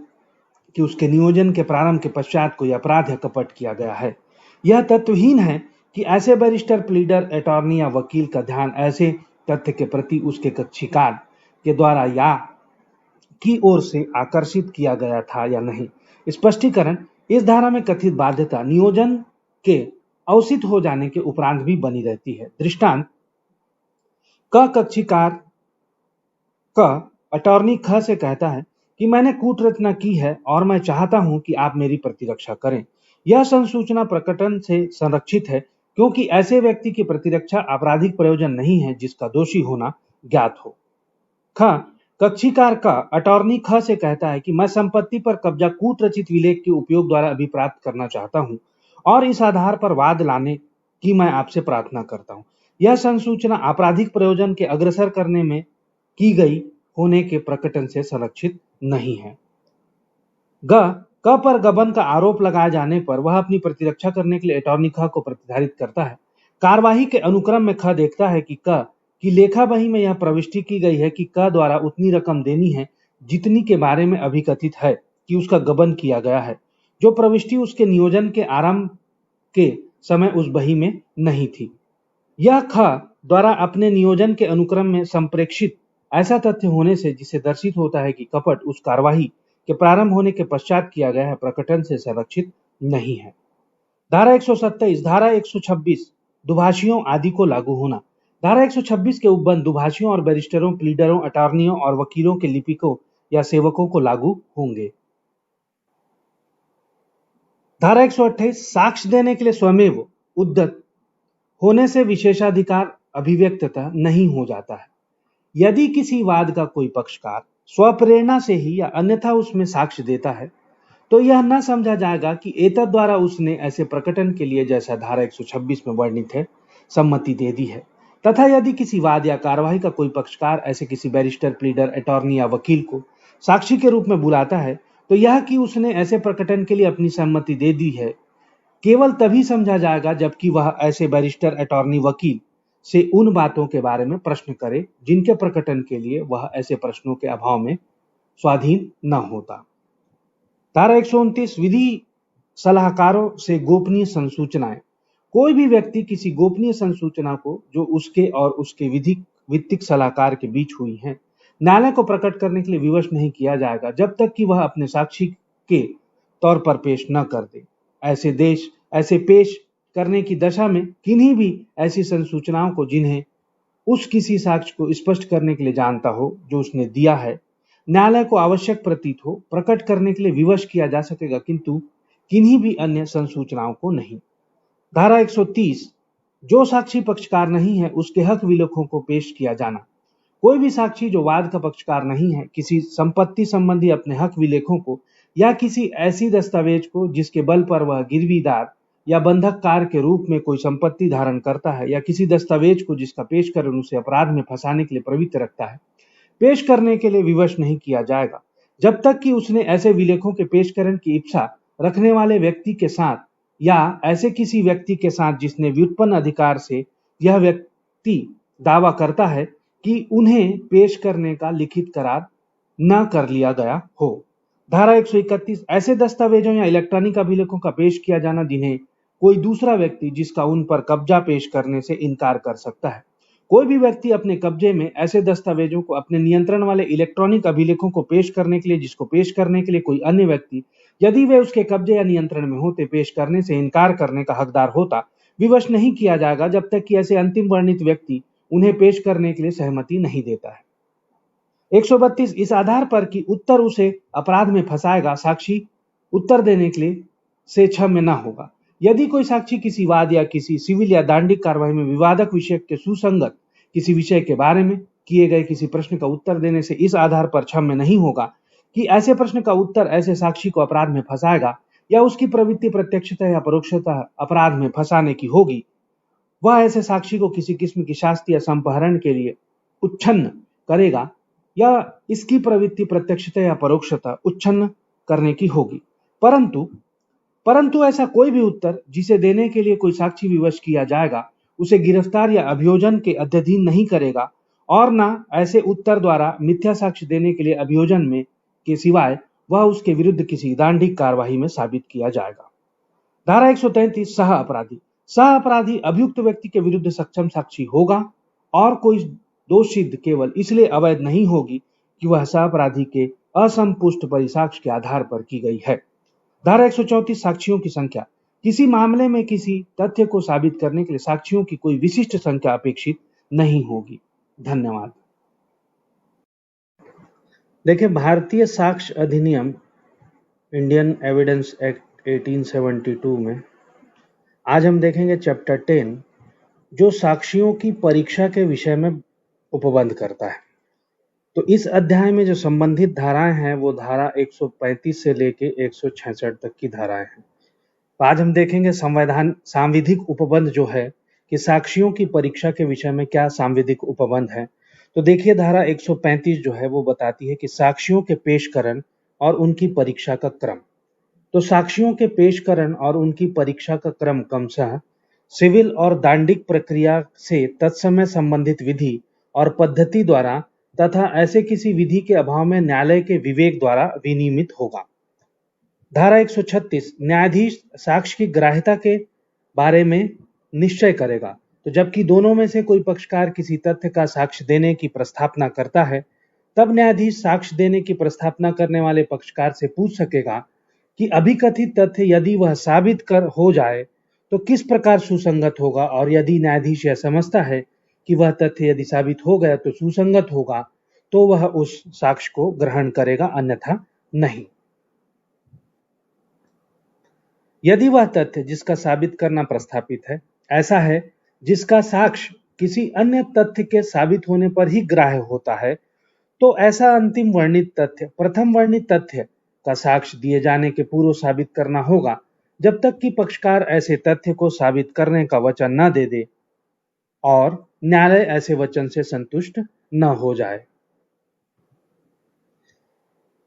कि उसके नियोजन के प्रारंभ के पश्चात कोई अपराध या कपट किया गया है। यह तत्वहीन है कि ऐसे बैरिस्टर, प्लीडर, अटॉर्नी या वकील का ध्यान ऐसे तथ्य के प्रति उसके कक्षीकार के द्वारा या की ओर से आकर्षित किया गया था या नहीं। स्पष्टीकरण। इस धारा में कथित बाध्यता नियोजन के अवसित हो जाने के उपरांत भी बनी रहती है। दृष्टांत। कक्षीकार अटॉर्नी ख से कहता है कि मैंने कूट रचना की है और मैं चाहता हूं कि आप मेरी प्रतिरक्षा करें। यह संसूचना प्रकटन से संरक्षित है क्योंकि ऐसे व्यक्ति की प्रतिरक्षा आपराधिक प्रयोजन नहीं है जिसका दोषी होना ज्ञात हो। कक्षीकार अटॉर्नी ख से कहता है कि मैं संपत्ति पर कब्जा कूट रचित विलेख के उपयोग द्वारा अभिप्राप्त करना चाहता हूं और इस आधार पर वाद लाने की मैं आपसे प्रार्थना करता हूं। यह संसूचना आपराधिक प्रयोजन के अग्रसर करने में की गई होने के प्रकटन से संरक्षित नहीं है। क पर गबन का आरोप लगाए जाने पर वह अपनी प्रतिरक्षा करने के लिए अटॉर्नी ख को प्रतिधारित करता है। कार्यवाही के अनुक्रम में ख देखता है कि क की लेखा बही में यह प्रविष्टि की गई है कि क द्वारा उतनी रकम देनी है जितनी के बारे में अभिकथित है कि उसका गबन किया गया है, जो प्रविष्टि उसके नियोजन के आरंभ के समय उस बही में नहीं थी। यह ख द्वारा अपने नियोजन के अनुक्रम में संप्रेक्षित ऐसा तथ्य होने से जिसे दर्शित होता है कि कपट उस कार्यवाही के प्रारंभ होने के पश्चात किया गया है, प्रकटन से संरक्षित नहीं है। धारा 127 धारा 126 दुभाषियों आदि को लागू होना। धारा 126 के उपबंध दुभाषियों और बैरिस्टरों, प्लीडरों, अटॉर्नियों और वकीलों के लिपिकों या सेवकों को लागू होंगे। धारा 128 साक्ष्य देने के लिए स्वयमेव उद्यत होने से विशेषाधिकार अभिव्यक्ततः नहीं हो जाता है। यदि किसी वाद का कोई पक्षकार स्वप्रेरणा से ही या अन्यथा उसमें साक्ष्य देता है, तो यह न समझा जाएगा कि एतद् द्वारा उसने ऐसे प्रकटन के लिए, जैसा धारा 126 में वर्णित है, सम्मति दे दी है। तथा यदि किसी वाद या कार्यवाही का कोई पक्षकार ऐसे किसी बैरिस्टर, प्लीडर, अटॉर्नी या वकील को साक्षी के रूप में बुलाता है, तो यह कि उसने ऐसे प्रकटन के लिए अपनी सहमति दे दी है केवल तभी समझा जाएगा जबकि वह ऐसे बैरिस्टर, अटॉर्नी, वकील से उन बातों के बारे में प्रश्न करे जिनके प्रकटन के लिए वह ऐसे प्रश्नों के अभाव में स्वाधीन न होता। धारा 129 विधि सलाहकारों से गोपनीय संसूचनाएं। कोई भी व्यक्ति किसी गोपनीय संसूचना को जो उसके और उसके वित्तिक सलाहकार के बीच हुई है, न्यायालय को प्रकट करने के लिए विवश नहीं किया जाएगा जब तक कि वह अपने साक्षी के तौर पर पेश न कर दे। ऐसे पेश करने की दशा में किन्हीं भी ऐसी संसूचनाओं को जिन्हें उस किसी साक्ष्य को स्पष्ट करने के लिए जानता हो जो उसने दिया है, न्यायालय को आवश्यक प्रतीत हो, प्रकट करने के लिए विवश किया जा सकेगा, किंतु किन्हीं भी अन्य संसूचनाओं को नहीं। धारा 130 जो साक्षी पक्षकार नहीं है उसके हक विलेखों को पेश किया जाना। कोई भी साक्षी जो वाद का पक्षकार नहीं है, किसी संपत्ति संबंधी अपने हक विलेखों को या किसी ऐसी दस्तावेज को जिसके बल पर वह गिरवीदार या बंधककार के रूप में कोई संपत्ति धारण करता है, या किसी दस्तावेज को जिसका पेशकरण उसे अपराध में फंसाने के लिए प्रवृत्त रखता है, पेश करने के लिए विवश नहीं किया जाएगा जब तक कि उसने ऐसे विलेखों के पेशकरण की इच्छा रखने वाले व्यक्ति के साथ या ऐसे किसी व्यक्ति के साथ जिसने व्युत्पन्न अधिकार से यह व्यक्ति दावा करता है कि उन्हें पेश करने का लिखित करार न कर लिया गया हो। धारा 131 ऐसे दस्तावेजों या इलेक्ट्रॉनिक अभिलेखों का पेश किया जाना जिन्हें कोई दूसरा व्यक्ति जिसका उन पर कब्जा पेश करने से इनकार कर सकता है। कोई भी व्यक्ति अपने कब्जे में ऐसे दस्तावेजों को अपने नियंत्रण वाले इलेक्ट्रॉनिक अभिलेखों को पेश करने के लिए जिसको पेश करने के लिए कोई अन्य व्यक्ति, यदि वे उसके कब्जे या नियंत्रण में होते, पेश करने से इनकार करने का हकदार होता, विवश नहीं किया जाएगा जब तक कि ऐसे अंतिम वर्णित व्यक्ति उन्हें पेश करने के लिए सहमति नहीं देता है। 132 इस आधार पर कि उत्तर उसे अपराध में फंसाएगा, साक्षी उत्तर देने के लिए से क्षम्य न होगा। यदि कोई साक्षी किसी वाद या किसी सिविल या दांडिक कार्रवाई में विवादक विषय के सुसंगत किसी विषय के बारे में किए गए किसी प्रश्न का उत्तर देने से इस आधार पर क्षम्य नहीं होगा कि ऐसे प्रश्न का उत्तर ऐसे साक्षी को अपराध में फंसाएगा या उसकी प्रवृत्ति प्रत्यक्षतः या परोक्षतः अपराध में फंसाने की होगी, वह ऐसे साक्षी को किसी किस्म की शास्ति या संपहरण के लिए उच्छन्न करेगा या इसकी प्रवृत्ति प्रत्यक्षतः या परोक्षतः उच्छन्न करने की होगी। परंतु ऐसा कोई भी उत्तर जिसे देने के लिए कोई साक्षी विवश किया जाएगा उसे गिरफ्तार या अभियोजन के अध्ययन नहीं करेगा और न ऐसे उत्तर द्वारा मिथ्या साक्ष्य देने के लिए अभियोजन में के सिवाय वह उसके विरुद्ध किसी दांडिक कार्यवाही में साबित किया जाएगा। धारा 133 सह अपराधी अभियुक्त व्यक्ति के विरुद्ध सक्षम साक्षी होगा और कोई दोष सिद्ध केवल इसलिए अवैध नहीं होगी कि वह सह अपराधी के असंपुष्ट परिसाक्ष्य के आधार पर की गई है। धारा 134 साक्षियों की संख्या। किसी मामले में किसी तथ्य को साबित करने के लिए साक्षियों की कोई विशिष्ट संख्या अपेक्षित नहीं होगी। धन्यवाद। देखिए, भारतीय साक्ष्य अधिनियम इंडियन एविडेंस एक्ट 1872 में आज हम देखेंगे चैप्टर 10 जो साक्षियों की परीक्षा के विषय में उपबंध करता है। तो इस अध्याय में जो संबंधित धाराएं हैं वो धारा 135 से लेके 166 तक की धाराएं हैं। तो आज हम देखेंगे सांविधिक उपबंध जो है कि साक्षियों की परीक्षा के विषय में क्या सांविधिक उपबंध है। तो देखिए, धारा 135 जो है वो बताती है कि साक्षियों के पेशकरण और उनकी परीक्षा का क्रम। तो साक्षियों के पेशकरण और उनकी परीक्षा का क्रम क्रमशः सिविल और दांडिक प्रक्रिया से तत्समय संबंधित विधि और पद्धति द्वारा तथा ऐसे किसी विधि के अभाव में न्यायालय के विवेक द्वारा विनियमित होगा। धारा 136 न्यायाधीश साक्ष्य की ग्राह्यता के बारे में निश्चय करेगा। तो जबकि दोनों में से कोई पक्षकार किसी तथ्य का साक्ष्य देने की प्रस्तावना करता है, तब न्यायाधीश साक्ष्य देने की प्रस्तावना करने वाले पक्षकार से पूछ सकेगा कि अभिकथित तथ्य यदि वह साबित कर हो जाए तो किस प्रकार सुसंगत होगा, और यदि न्यायाधीश यह समझता है कि वह तथ्य यदि साबित हो गया तो सुसंगत होगा तो वह उस साक्ष्य को ग्रहण करेगा, अन्यथा नहीं। यदि वह तथ्य जिसका साबित करना प्रस्तावित है ऐसा है जिसका साक्ष्य किसी अन्य तथ्य के साबित होने पर ही ग्राह्य होता है, तो ऐसा अंतिम वर्णित तथ्य प्रथम वर्णित तथ्य का साक्ष्य दिए जाने के पूर्व साबित करना होगा, जब तक कि पक्षकार ऐसे तथ्य को साबित करने का वचन न दे दे और न्यायालय ऐसे वचन से संतुष्ट न हो जाए।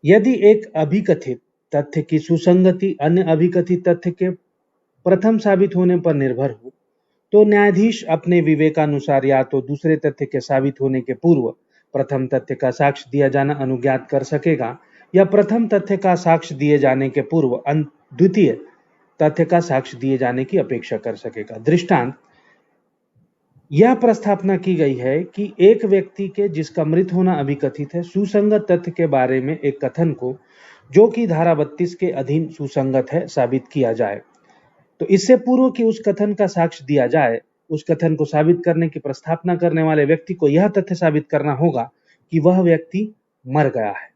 यदि एक अभिकथित तथ्य की सुसंगति अन्य अभिकथित तथ्य के प्रथम साबित होने पर निर्भर हो, तो न्यायाधीश अपने विवेकानुसार या तो दूसरे तथ्य के साबित होने के पूर्व प्रथम तथ्य का साक्ष्य दिया जाना अनुज्ञात कर सकेगा, या प्रथम तथ्य का साक्ष्य दिए जाने के पूर्व द्वितीय तथ्य का साक्ष्य दिए जाने की अपेक्षा कर सकेगा। दृष्टांत, यह प्रस्थापना की गई है कि एक व्यक्ति के जिसका मृत होना अभिकथित है, सुसंगत तथ्य के बारे में एक कथन को, जो कि धारा 32 के अधीन सुसंगत है, साबित किया जाए। तो इससे पूर्व कि उस कथन का साक्ष्य दिया जाए, उस कथन को साबित करने की प्रस्थापना करने वाले व्यक्ति को यह तथ्य साबित करना होगा कि वह व्यक्ति मर गया है।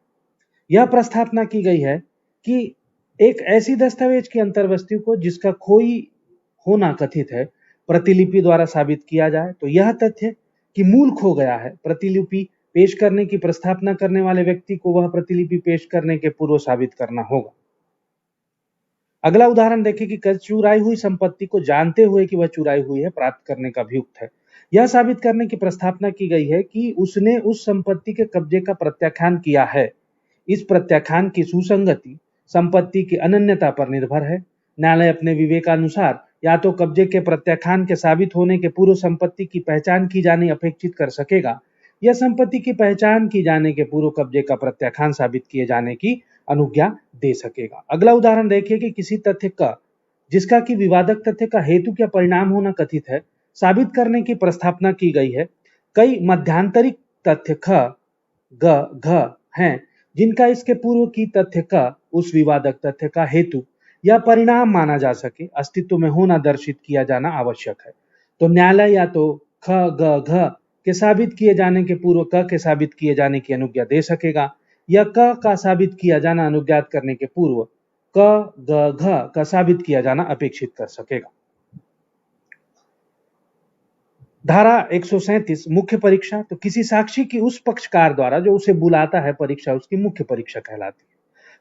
यह प्रस्थापना की गई है कि एक ऐसी दस्तावेज की अंतर्वस्तु को जिसका खोई होना कथित है, प्रतिलिपि द्वारा साबित किया जाए, तो यह तथ्य कि मूल खो गया है, प्रतिलिपि पेश करने की प्रस्थापना करने वाले व्यक्ति को वह प्रतिलिपि पेश करने के पूर्व साबित करना होगा। अगला उदाहरण देखें कि चुराई हुई संपत्ति को जानते हुए कि वह चुराई हुई है प्राप्त करने का अभियुक्त है। यह साबित करने की प्रस्थापना की गई है कि उसने उस संपत्ति के कब्जे का प्रत्याख्यान किया है। इस प्रत्याख्यान की सुसंगति संपत्ति की अनन्यता पर निर्भर है। न्यायालय अपने विवेकानुसार या तो कब्जे के प्रत्याख्यान के साबित होने के पूर्व संपत्ति की पहचान की जानी अपेक्षित कर सकेगा, या संपत्ति की पहचान की जाने के पूर्व कब्जे का प्रत्याख्यान साबित किए जाने की अनुज्ञा दे सकेगा। अगला उदाहरण देखिए कि किसी तथ्य का जिसका कि विवादक तथ्य का हेतु या परिणाम होना कथित है, साबित करने की प्रस्थापना की गई है। कई मध्यांतरिक तथ्य ख, ग, घ हैं जिनका इसके पूर्व की तथ्य का उस विवादक तथ्य का हेतु या परिणाम माना जा सके, अस्तित्व में होना दर्शित किया जाना आवश्यक है। तो न्यायालय या तो ख, ग, घ के साबित किए जाने के पूर्व क के साबित किए जाने की अनुज्ञा दे सकेगा, या क का साबित किया जाना अनुज्ञात करने के पूर्व क, ग, घ का साबित किया जाना अपेक्षित कर सकेगा। धारा 137 मुख्य परीक्षा, तो किसी साक्षी की उस पक्षकार द्वारा जो उसे बुलाता है परीक्षा उसकी मुख्य परीक्षा कहलाती है।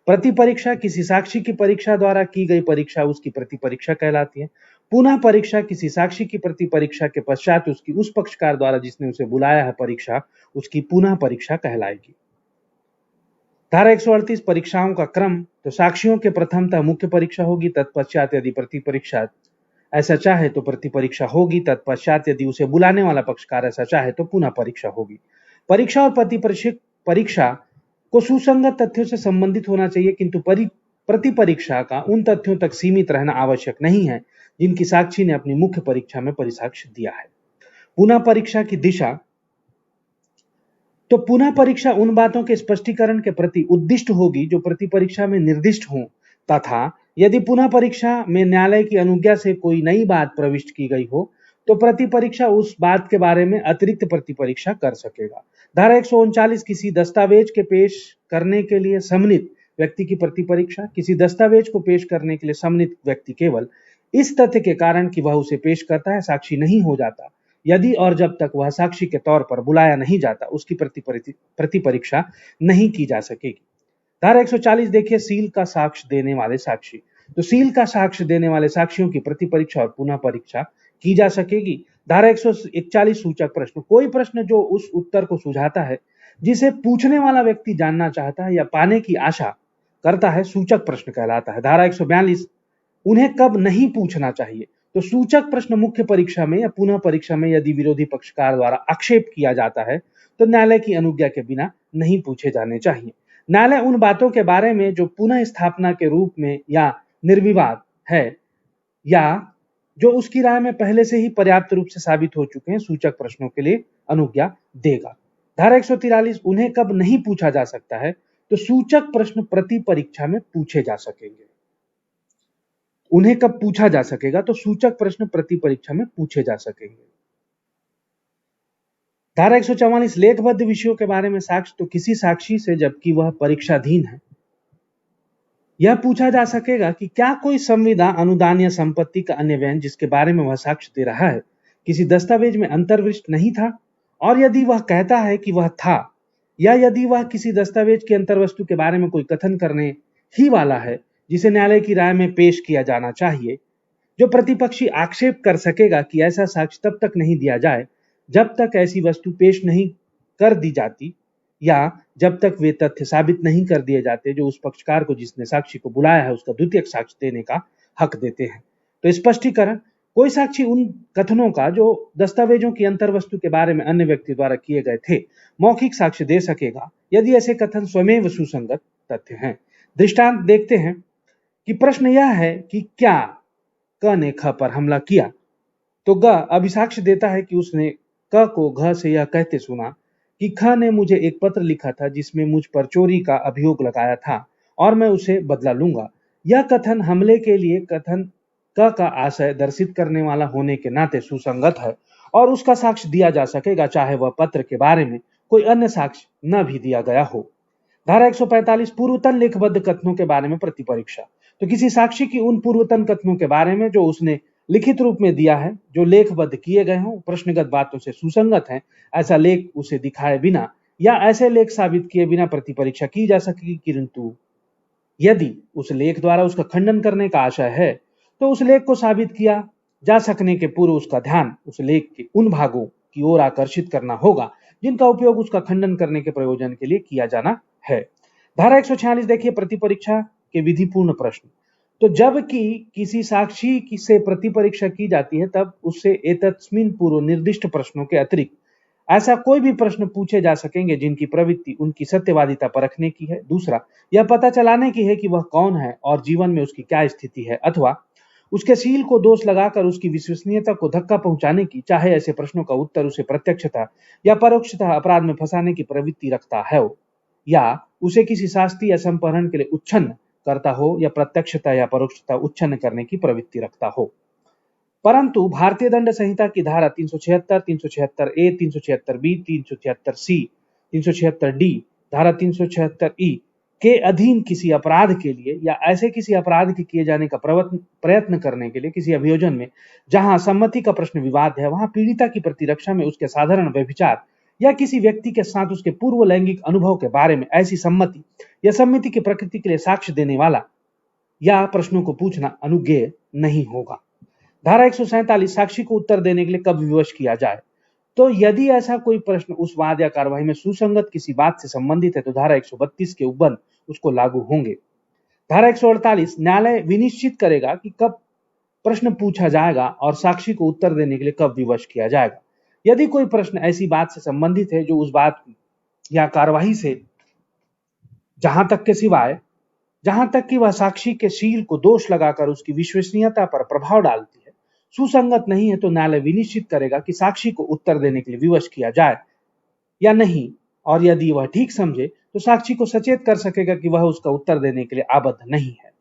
प्रति परीक्षा, किसी साक्षी की परीक्षा द्वारा की गई परीक्षा उसकी प्रति परीक्षा कहलाती है। पुनः परीक्षा, किसी साक्षी की प्रति परीक्षा के पश्चात उसकी उस पक्षकार द्वारा जिसने उसे बुलाया है परीक्षा उसकी पुनः परीक्षा कहलाएगी। धारा 138 परीक्षाओं का क्रम, तो साक्षियों के प्रथमतः मुख्य परीक्षा होगी, तत्पश्चात यदि प्रति परीक्षा ऐसा चाहे तो प्रति परीक्षा होगी, तत्पश्चात यदि उसे बुलाने वाला पक्षकार ऐसा चाहे तो पुनः परीक्षा होगी। परीक्षा और प्रति परीक्षा को सुसंगत तथ्यों से संबंधित होना चाहिए, किंतु प्रति परीक्षा का उन तथ्यों तक सीमित रहना आवश्यक नहीं है जिनकी साक्षी ने अपनी मुख्य परीक्षा में परिसाक्ष्य दिया है। पुनः परीक्षा की दिशा, तो पुनः परीक्षा उन बातों के स्पष्टीकरण के प्रति उद्दिष्ट होगी जो प्रति परीक्षा में निर्दिष्ट हों, तथा यदि पुनः परीक्षा में न्यायालय की अनुज्ञा से कोई नई बात प्रविष्ट की गई हो तो प्रति परीक्षा उस बात के बारे में अतिरिक्त प्रति परीक्षा कर सकेगा। धारा 139 किसी दस्तावेज के पेश करने के लिए सम्मिलित व्यक्ति की प्रति परीक्षा, किसी दस्तावेज को पेश करने के लिए सम्मिलित व्यक्ति केवल इस तथ्य के कारण कि वह उसे पेश करता है साक्षी नहीं हो जाता, यदि और जब तक वह साक्षी के तौर पर बुलाया नहीं जाता उसकी प्रति परीक्षा नहीं की जा सकेगी। धारा 140 देखिए सील का साक्ष्य देने वाले साक्षी, तो सील का साक्ष्य देने वाले साक्षियों की प्रति परीक्षा और पुनः परीक्षा की जा सकेगी। धारा 141 सूचक प्रश्न, कोई प्रश्न जो उस उत्तर को सुझाता है जिसे पूछने वाला व्यक्ति जानना चाहता है या पाने की आशा करता है सूचक प्रश्न कहलाता है। धारा 142 उन्हें कब नहीं पूछना चाहिए, तो सूचक प्रश्न मुख्य परीक्षा में या पुनः परीक्षा में यदि विरोधी पक्षकार द्वारा आक्षेप किया जाता है तो न्यायालय की अनुज्ञा के बिना नहीं पूछे जाने चाहिए। न्यायालय उन बातों के बारे में जो पुनः स्थापना के रूप में या निर्विवाद है या जो उसकी राय में पहले से ही पर्याप्त रूप से साबित हो चुके हैं, सूचक प्रश्नों के लिए अनुज्ञा देगा। धारा 143 उन्हें कब नहीं पूछा जा सकता है, तो सूचक प्रश्न प्रति परीक्षा में पूछे जा सकेंगे। उन्हें कब पूछा जा सकेगा, तो सूचक प्रश्न प्रति परीक्षा में पूछे जा सकेंगे। धारा 144 लेखबद्ध विषयों के बारे में साक्ष्य, तो किसी साक्षी से जबकि वह परीक्षाधीन है यह पूछा जा सकेगा कि क्या कोई संविदा अनुदान या संपत्ति का अन्य व्यय जिसके बारे में वह साक्ष्य दे रहा है, किसी दस्तावेज में अंतर्वृष्ट नहीं था, और यदि वह कहता है कि वह था, या यदि वह किसी दस्तावेज की अंतर्वस्तु के बारे में कोई कथन करने ही वाला है जिसे न्यायालय की राय में पेश किया जाना चाहिए, जो प्रतिपक्षी आक्षेप कर सकेगा कि ऐसा साक्ष्य तब तक नहीं दिया जाए जब तक ऐसी वस्तु पेश नहीं कर दी जाती, या जब तक वे तथ्य साबित नहीं कर दिए जाते जो उस पक्षकार को जिसने साक्षी को बुलाया है उसका द्वितीयक साक्ष्य देने का हक देते हैं। तो स्पष्टीकरण, कोई साक्षी उन कथनों का जो दस्तावेजों की अंतर्वस्तु के बारे में अन्य व्यक्ति द्वारा किए गए थे मौखिक साक्ष्य दे सकेगा यदि ऐसे कथन स्वयं सुसंगत तथ्य हैं। दृष्टांत देखते हैं कि प्रश्न यह है कि क्या क ने ख पर हमला किया, तो ग अभिसाक्ष्य देता है कि उसने क को घ से यह कहते सुना कि ख ने मुझे एक पत्र लिखा था जिसमें मुझ पर चोरी का अभियोग लगाया था और मैं उसे बदला लूंगा। यह कथन हमले के लिए कथन क का आशय दर्शित करने वाला होने के नाते सुसंगत है और उसका साक्ष्य दिया जा सकेगा चाहे वह पत्र के बारे में कोई अन्य साक्ष्य न भी दिया गया हो। धारा 145 पूर्वतन लेखबद्ध कथनों के बारे में प्रतिपरीक्षा। तो किसी साक्षी की उन पूर्वतन कथनों के बारे में जो उसने लिखित रूप में दिया है, जो लेखबद्ध किए गए हों, प्रश्नगत बातों से सुसंगत हैं, ऐसा लेख उसे दिखाए बिना या ऐसे लेख साबित किए बिना प्रतिपरीक्षा की जा सकेगी। किंतु यदि उस लेख द्वारा उसका खंडन करने का आशय है तो उस लेख को साबित किया जा सकने के पूर्व उसका ध्यान उस लेख के उन भागों की ओर आकर्षित करना होगा जिनका उपयोग उसका खंडन करने के प्रयोजन के लिए किया जाना है। धारा 146 देखिए, प्रतिपरीक्षा के विधिपूर्ण प्रश्न। तो जबकि किसी साक्षी से प्रतिपरीक्षा की जाती है तब उससे एतस्मिन् पूर्व निर्दिष्ट प्रश्नों के अतिरिक्त ऐसा कोई भी प्रश्न पूछे जा सकेंगे जिनकी प्रवृत्ति उनकी सत्यवादिता परखने की है, दूसरा यह पता चलाने की है कि वह कौन है और जीवन में उसकी क्या स्थिति है, अथवा उसके शील को दोष लगाकर उसकी विश्वसनीयता को धक्का पहुंचाने की, चाहे ऐसे प्रश्नों का उत्तर उसे प्रत्यक्षतः या परोक्षतः अपराध में फंसाने की प्रवृत्ति रखता है, या उसे किसी शास्ति या संपहरण के लिए उच्छन्न करता हो, या प्रत्यक्षता या परोक्षता उच्छन्न करने की प्रवृत्ति रखता हो। परंतु भारतीय दंड संहिता की धारा 376, 376 ए, 376 बी, 376 सी, 376 डी, धारा 376 ई के अधीन किसी अपराध के लिए या ऐसे किसी अपराध के किए जाने का प्रयत्न करने के लिए किसी अभियोजन में जहां सम्मति का प्रश्न विवाद है, वहां पीड़िता की प्रतिरक्षा में उसके साधारण व्यभिचार या किसी व्यक्ति के साथ उसके पूर्व लैंगिक अनुभव के बारे में ऐसी सम्मति या सम्मति की प्रकृति के लिए साक्ष्य देने वाला या प्रश्नों को पूछना अनुज्ञेय नहीं होगा। धारा 147 साक्षी को उत्तर देने के लिए कब विवश किया जाए। तो यदि ऐसा कोई प्रश्न उस वाद या कार्यवाही में सुसंगत किसी बात से संबंधित है तो धारा 132 के उपबंध उसको लागू होंगे। धारा 148 न्यायालय विनिश्चित करेगा कि कब प्रश्न पूछा जाएगा और साक्षी को उत्तर देने के लिए कब विवश किया जाएगा। यदि कोई प्रश्न ऐसी बात से संबंधित है जो उस बात या कार्यवाही से जहां तक कि वह साक्षी के शील को दोष लगाकर उसकी विश्वसनीयता पर प्रभाव डालती है, सुसंगत नहीं है, तो न्यायालय विनिश्चित करेगा कि साक्षी को उत्तर देने के लिए विवश किया जाए या नहीं, और यदि वह ठीक समझे तो साक्षी को सचेत कर सकेगा कि वह उसका उत्तर देने के लिए आबद्ध नहीं है।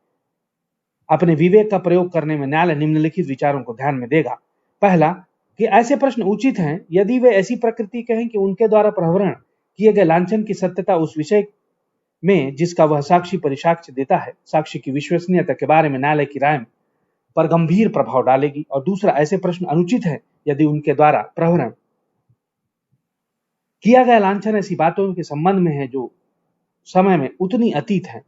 अपने विवेक का प्रयोग करने में न्यायालय निम्नलिखित विचारों को ध्यान में देगा। पहला, कि ऐसे प्रश्न उचित हैं यदि वे ऐसी प्रकृति के हैं कि उनके द्वारा प्रहरण किए गए लांछन की सत्यता उस विषय में जिसका वह साक्षी परिसाक्ष्य देता है, साक्षी की विश्वसनीयता के बारे में न्यायालय की राय पर गंभीर प्रभाव डालेगी। और दूसरा, ऐसे प्रश्न अनुचित है यदि उनके द्वारा प्रहरण किया गया लांछन ऐसी बातों के संबंध में है जो समय में उतनी अतीत है,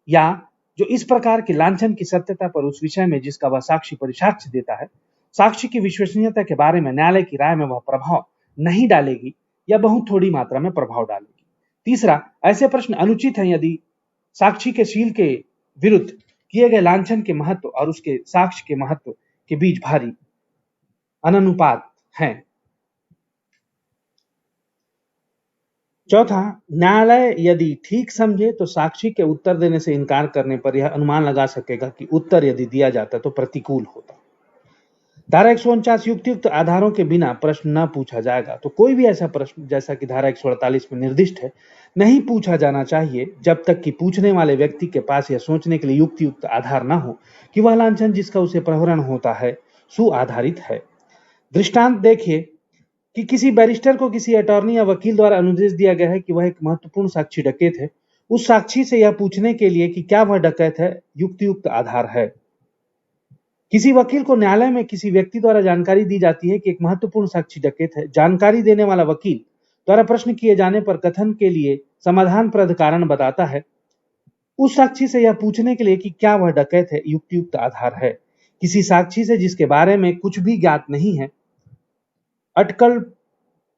या जो इस प्रकार के लांछन की सत्यता पर उस विषय में जिसका वह साक्षी परिसाक्ष्य देता है, साक्षी की विश्वसनीयता के बारे में न्यायालय की राय में वह प्रभाव नहीं डालेगी या बहुत थोड़ी मात्रा में प्रभाव डालेगी। तीसरा, ऐसे प्रश्न अनुचित हैं यदि साक्षी के शील के विरुद्ध किए गए लांछन के महत्व और उसके साक्ष्य के महत्व के बीच भारी अनुपात है। चौथा, न्यायालय यदि ठीक समझे तो साक्षी के उत्तर देने से इनकार करने पर यह अनुमान लगा सकेगा कि उत्तर यदि दिया जाता तो प्रतिकूल होता। धारा 149 युक्तियुक्त आधारों के बिना प्रश्न न पूछा जाएगा। तो कोई भी ऐसा प्रश्न जैसा कि धारा 148 में निर्दिष्ट है नहीं पूछा जाना चाहिए जब तक कि पूछने वाले व्यक्ति के पास यह सोचने के लिए युक्तियुक्त आधार न हो कि वह लांछन जिसका उसे प्रहरण होता है सुआधारित है। दृष्टांत देखिए कि किसी बैरिस्टर को किसी अटॉर्नी या वकील द्वारा अनुदेश दिया गया है कि वह एक महत्वपूर्ण साक्षी डकैत है। उस साक्षी से यह पूछने के लिए कि क्या वह डकैत है युक्तियुक्त आधार है। किसी वकील को न्यायालय में किसी व्यक्ति द्वारा जानकारी दी जाती है कि एक महत्वपूर्ण साक्षी डकैत है। जानकारी देने वाला वकील द्वारा प्रश्न किए जाने पर कथन के लिए समाधानप्रद कारण बताता है। उस साक्षी से यह पूछने के लिए कि क्या वह डकैत है युक्तियुक्त आधार है। किसी साक्षी से जिसके बारे में कुछ भी ज्ञात नहीं है अटकल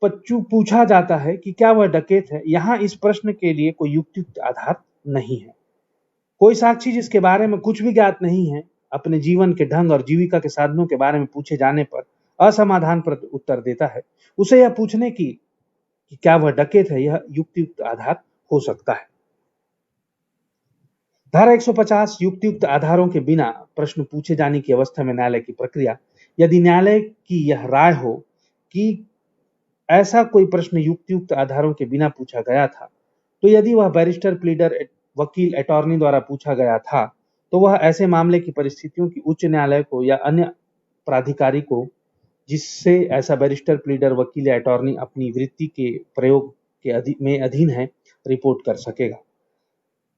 पूछा जाता है कि क्या वह डकैत है, यहाँ इस प्रश्न के लिए कोई युक्तियुक्त आधार नहीं है। कोई साक्षी जिसके बारे में कुछ भी ज्ञात नहीं है अपने जीवन के ढंग और जीविका के साधनों के बारे में पूछे जाने पर असमाधानप्रद उत्तर देता है। उसे यह पूछने की कि क्या वह डकैत है, यह युक्तियुक्त आधार हो सकता है। धारा 150 युक्तियुक्त आधारों के बिना प्रश्न पूछे जाने की अवस्था में न्यायालय की प्रक्रिया। यदि न्यायालय की यह राय हो कि ऐसा कोई प्रश्न युक्तियुक्त आधारों के बिना पूछा गया था, तो यदि वह बैरिस्टर, प्लीडर, वकील, अटॉर्नी द्वारा पूछा गया था, तो वह ऐसे मामले की परिस्थितियों की उच्च न्यायालय को या अन्य प्राधिकारी को जिससे ऐसा बैरिस्टर, प्लीडर, वकील या अटॉर्नी अपनी वृत्ति के प्रयोग के अधीन है, रिपोर्ट कर सकेगा।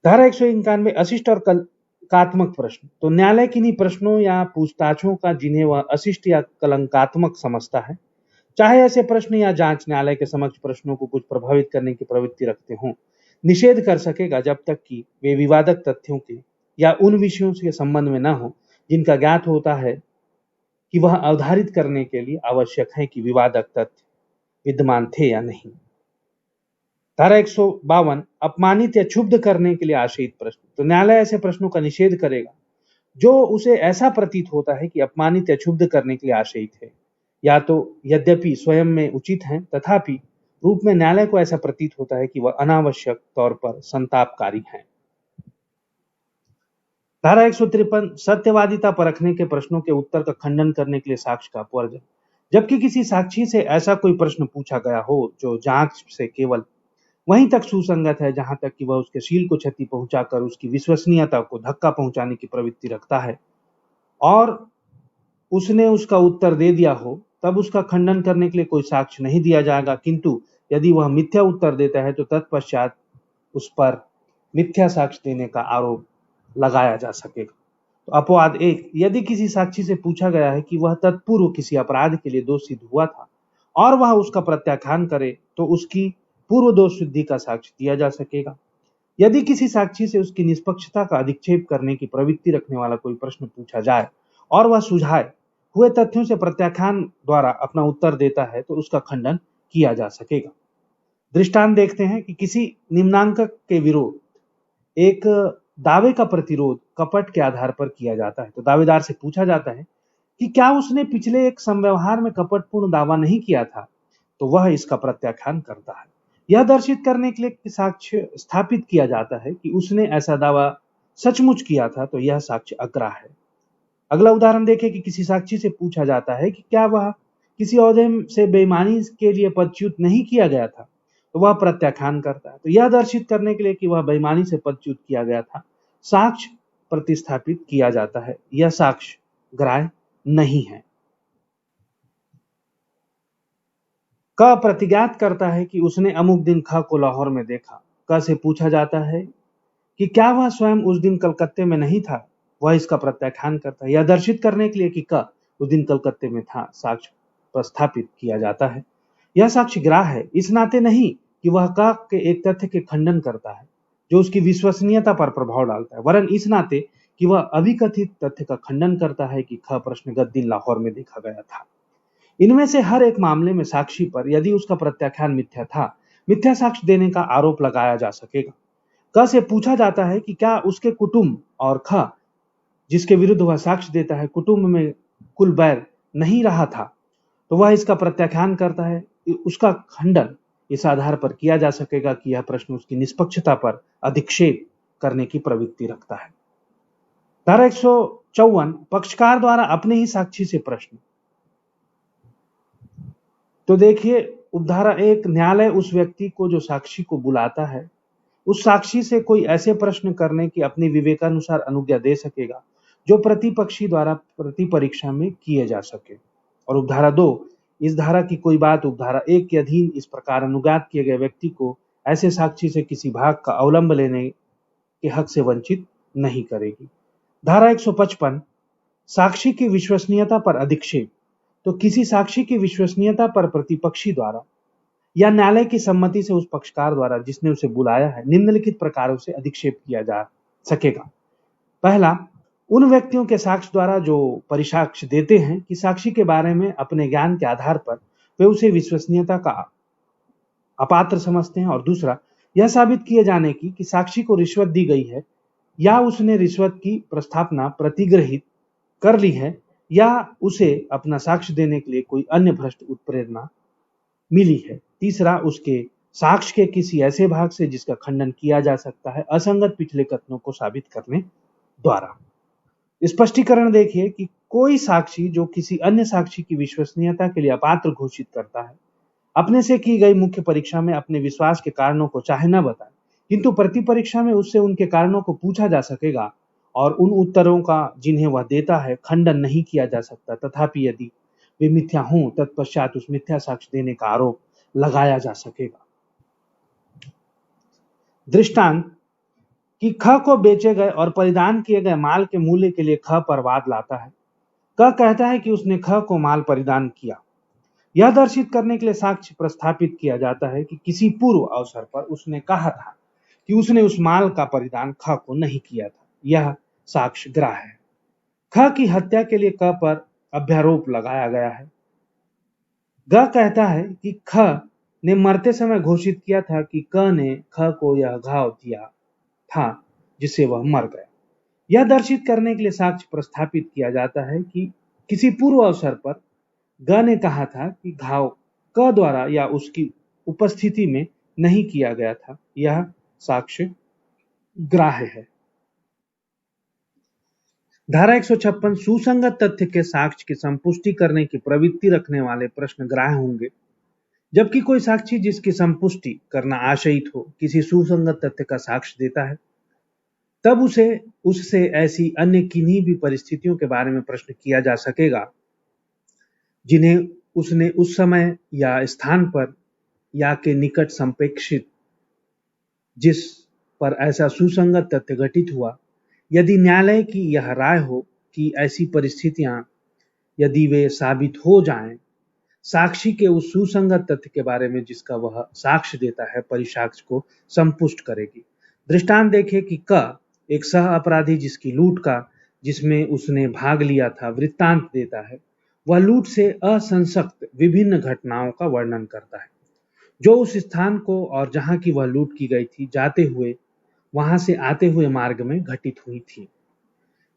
धारा 191 अशिष्ट और कलंकात्मक प्रश्न। तो न्यायालय किन्हीं प्रश्नों या पूछताछों का जिन्हें वह अशिष्ट या कलंकात्मक समझता है, चाहे ऐसे प्रश्न या जांच न्यायालय के समक्ष प्रश्नों को कुछ प्रभावित करने की प्रवृत्ति रखते हों, निषेध कर सकेगा जब तक कि वे विवादक तथ्यों के या उन विषयों के संबंध में न हो जिनका ज्ञात होता है कि वह अवधारित करने के लिए आवश्यक है कि विवादक तथ्य विद्यमान थे या नहीं। धारा 152 अपमानित या क्षुब्ध करने के लिए आशयित प्रश्न। तो न्यायालय ऐसे प्रश्नों का निषेध करेगा जो उसे ऐसा प्रतीत होता है कि अपमानित या क्षुब्ध करने के लिए आशयित है, या तो यद्यपि स्वयं में उचित हैं तथापि रूप में न्यायालय को ऐसा प्रतीत होता है कि वह अनावश्यक तौर पर संतापकारी हैं। धारा 153 सत्यवादिता परखने के प्रश्नों के उत्तर का खंडन करने के लिए साक्ष्य का अपवर्जन। जबकि किसी साक्षी से ऐसा कोई प्रश्न पूछा गया हो जो जांच से केवल वहीं तक सुसंगत है जहां तक कि वह उसके शील को क्षति पहुंचाकर उसकी विश्वसनीयता को धक्का पहुंचाने की प्रवृत्ति रखता है और उसने उसका उत्तर दे दिया हो, तब उसका खंडन करने के लिए कोई साक्ष्य नहीं दिया जाएगा। किंतु यदि वह मिथ्या उत्तर देता है तो तत्पश्चात उस पर मिथ्या साक्ष्य देने का आरोप लगाया जा सकेगा। तो अपवाद 1, यदि किसी साक्षी से पूछा गया है कि वह तत्पूर्व किसी अपराध के लिए दोष सिद्ध हुआ था और वह उसका प्रत्याख्यान करे, तो उसकी पूर्व दोष सिद्धि का साक्ष्य दिया जा सकेगा। यदि किसी साक्षी से उसकी निष्पक्षता का अधिक्षेप करने की प्रवृत्ति रखने वाला कोई प्रश्न पूछा जाए और वह सुझाए हुए तथ्यों से प्रत्याख्यान द्वारा अपना उत्तर देता है, तो उसका खंडन किया जा सकेगा। दृष्टांत देखते हैं कि किसी निम्नांकक के विरोध एक दावे का प्रतिरोध कपट के आधार पर किया जाता है। तो दावेदार से पूछा जाता है कि क्या उसने पिछले एक संव्यवहार में कपटपूर्ण दावा नहीं किया था, तो वह इसका प्रत्याख्यान करता है। यह दर्शित करने के लिए साक्ष्य स्थापित किया जाता है कि उसने ऐसा दावा सचमुच किया था, तो यह साक्ष्य अग्राह्य है। अगला उदाहरण देखें कि किसी साक्षी से पूछा जाता है कि क्या वह किसी ओहदे से बेईमानी के लिए पदच्युत नहीं किया गया था, तो वह प्रत्याख्यान करता है। तो यह दर्शित करने के लिए कि वह बेईमानी से पदच्युत किया गया था, साक्ष्य प्रतिस्थापित किया जाता है। यह साक्ष्य ग्राह्य नहीं है। क प्रतिज्ञात करता है कि उसने अमुक दिन ख को लाहौर में देखा। क से पूछा जाता है कि क्या वह स्वयं उस दिन कलकत्ते में नहीं था, वह इसका प्रत्याख्यान करता है। यह दर्शित करने के लिए कि क उस दिन कलकत्ते में था, साक्ष्य प्रस्थापित किया जाता है। यह साक्ष्य ग्राह्य है, इस नाते नहीं कि वह क के एक तथ्य के खंडन करता है जो उसकी विश्वसनीयता पर प्रभाव डालता है, वरन इस नाते कि वह अभिकथित तथ्य का खंडन करता है कि ख प्रश्न गत दिन लाहौर में देखा गया था। इनमें से हर एक मामले में साक्षी पर यदि उसका प्रत्याख्यान मिथ्या था, मिथ्या साक्ष्य देने का आरोप लगाया जा सकेगा। क से पूछा जाता है कि क्या उसके कुटुंब और ख जिसके विरुद्ध वह साक्ष्य देता है कुटुंब में कुल बैर नहीं रहा था, तो वह इसका प्रत्याख्यान करता है। उसका खंडन इस आधार पर किया जा सकेगा कि यह प्रश्न उसकी निष्पक्षता पर अधिक्षेप करने की प्रवृत्ति रखता है। धारा 154 पक्षकार द्वारा अपने ही साक्षी से प्रश्न। तो देखिए उपधारा 1, न्यायालय उस व्यक्ति को जो साक्षी को बुलाता है उस साक्षी से कोई ऐसे प्रश्न करने की अपनी विवेकानुसार अनुज्ञा दे सकेगा जो प्रतिपक्षी द्वारा प्रति परीक्षा में किए जा सके। और उपधारा 2, इस धारा की कोई बात उपधारा 1 के अधीन इस प्रकार अनुज्ञात किए गए व्यक्ति को ऐसे साक्षी से किसी भाग का अवलंब लेने के हक से वंचित नहीं करेगी। धारा 155 साक्षी की विश्वसनीयता पर अधिक्षेप। तो किसी साक्षी की विश्वसनीयता पर प्रतिपक्षी द्वारा या न्यायालय की सम्मति से उस पक्षकार द्वारा जिसने उसे बुलाया है निम्नलिखित प्रकारों से अधिक्षेप किया जा सकेगा। पहला, उन व्यक्तियों के साक्ष्य द्वारा जो परिसाक्ष्य देते हैं कि साक्षी के बारे में अपने ज्ञान के आधार पर वे उसे विश्वसनीयता का अपात्र समझते हैं। और दूसरा, यह साबित किए जाने की कि साक्षी को रिश्वत दी गई है या उसने रिश्वत की प्रस्तावना प्रतिग्रहित कर ली है या उसे अपना साक्ष्य देने के लिए कोई अन्य भ्रष्ट उत्प्रेरणा मिली है। तीसरा, उसके साक्ष्य के किसी ऐसे भाग से जिसका खंडन किया जा सकता है असंगत पिछले कथनों को साबित करने द्वारा। स्पष्टीकरण देखिए कि कोई साक्षी जो किसी अन्य साक्षी की विश्वसनीयता के लिए अपात्र घोषित करता है, अपने से की गई मुख्य परीक्षा में अपने विश्वास के कारणों को चाहे न बताए, किंतु प्रति परीक्षा में उससे उनके कारणों को पूछा जा सकेगा और उन उत्तरों का जिन्हें वह देता है खंडन नहीं किया जा सकता। तथापि यदि वे मिथ्या हों तत्पश्चात उस मिथ्या साक्ष्य देने का आरोप लगाया जा सकेगा। दृष्टांत कि ख को बेचे गए और परिधान किए गए माल के मूल्य के लिए ख पर वाद लाता है। क कहता है कि उसने ख को माल परिधान किया। यह दर्शित करने के लिए साक्ष्य प्रस्थापित किया जाता है कि किसी पूर्व अवसर पर उसने कहा था कि उसने उस माल का परिधान ख को नहीं किया था। यह साक्ष्य ग्राह्य है। ख की हत्या के लिए क पर अभ्यारोप लगाया गया है। ग कहता है कि ख ने मरते समय घोषित किया था कि क ने ख को यह घाव दिया था जिससे वह मर गया। यह दर्शित करने के लिए साक्ष्य प्रस्थापित किया जाता है कि किसी पूर्व अवसर पर ग ने कहा था कि घाव क द्वारा या उसकी उपस्थिति में नहीं किया गया था। यह साक्ष्य ग्राह्य है। धारा 156 सुसंगत तथ्य के साक्ष्य की संपुष्टि करने की प्रवृत्ति रखने वाले प्रश्न ग्राह्य होंगे, जबकि कोई साक्षी जिसकी संपुष्टि करना आशयित हो किसी सुसंगत तथ्य का साक्ष्य देता है, तब उसे उससे ऐसी अन्य किन्हीं भी परिस्थितियों के बारे में प्रश्न किया जा सकेगा जिन्हें उसने उस समय या स्थान पर या के निकट संप्रेक्षित जिस पर ऐसा सुसंगत तथ्य घटित हुआ। यदि न्यायालय की यह राय हो कि ऐसी परिस्थितियां यदि वे साबित हो जाएं, साक्षी के उस सुसंगत तथ्य के बारे में जिसका वह साक्ष्य देता है परिसाक्ष्य को संपुष्ट करेगी। दृष्टांत देखें कि क एक सह अपराधी जिसकी लूट का जिसमें उसने भाग लिया था वृत्तांत देता है। वह लूट से असंसक्त विभिन्न घटनाओं का वर्णन करता है जो उस स्थान को और जहां की वह लूट की गई थी जाते हुए वहां से आते हुए मार्ग में घटित हुई थी।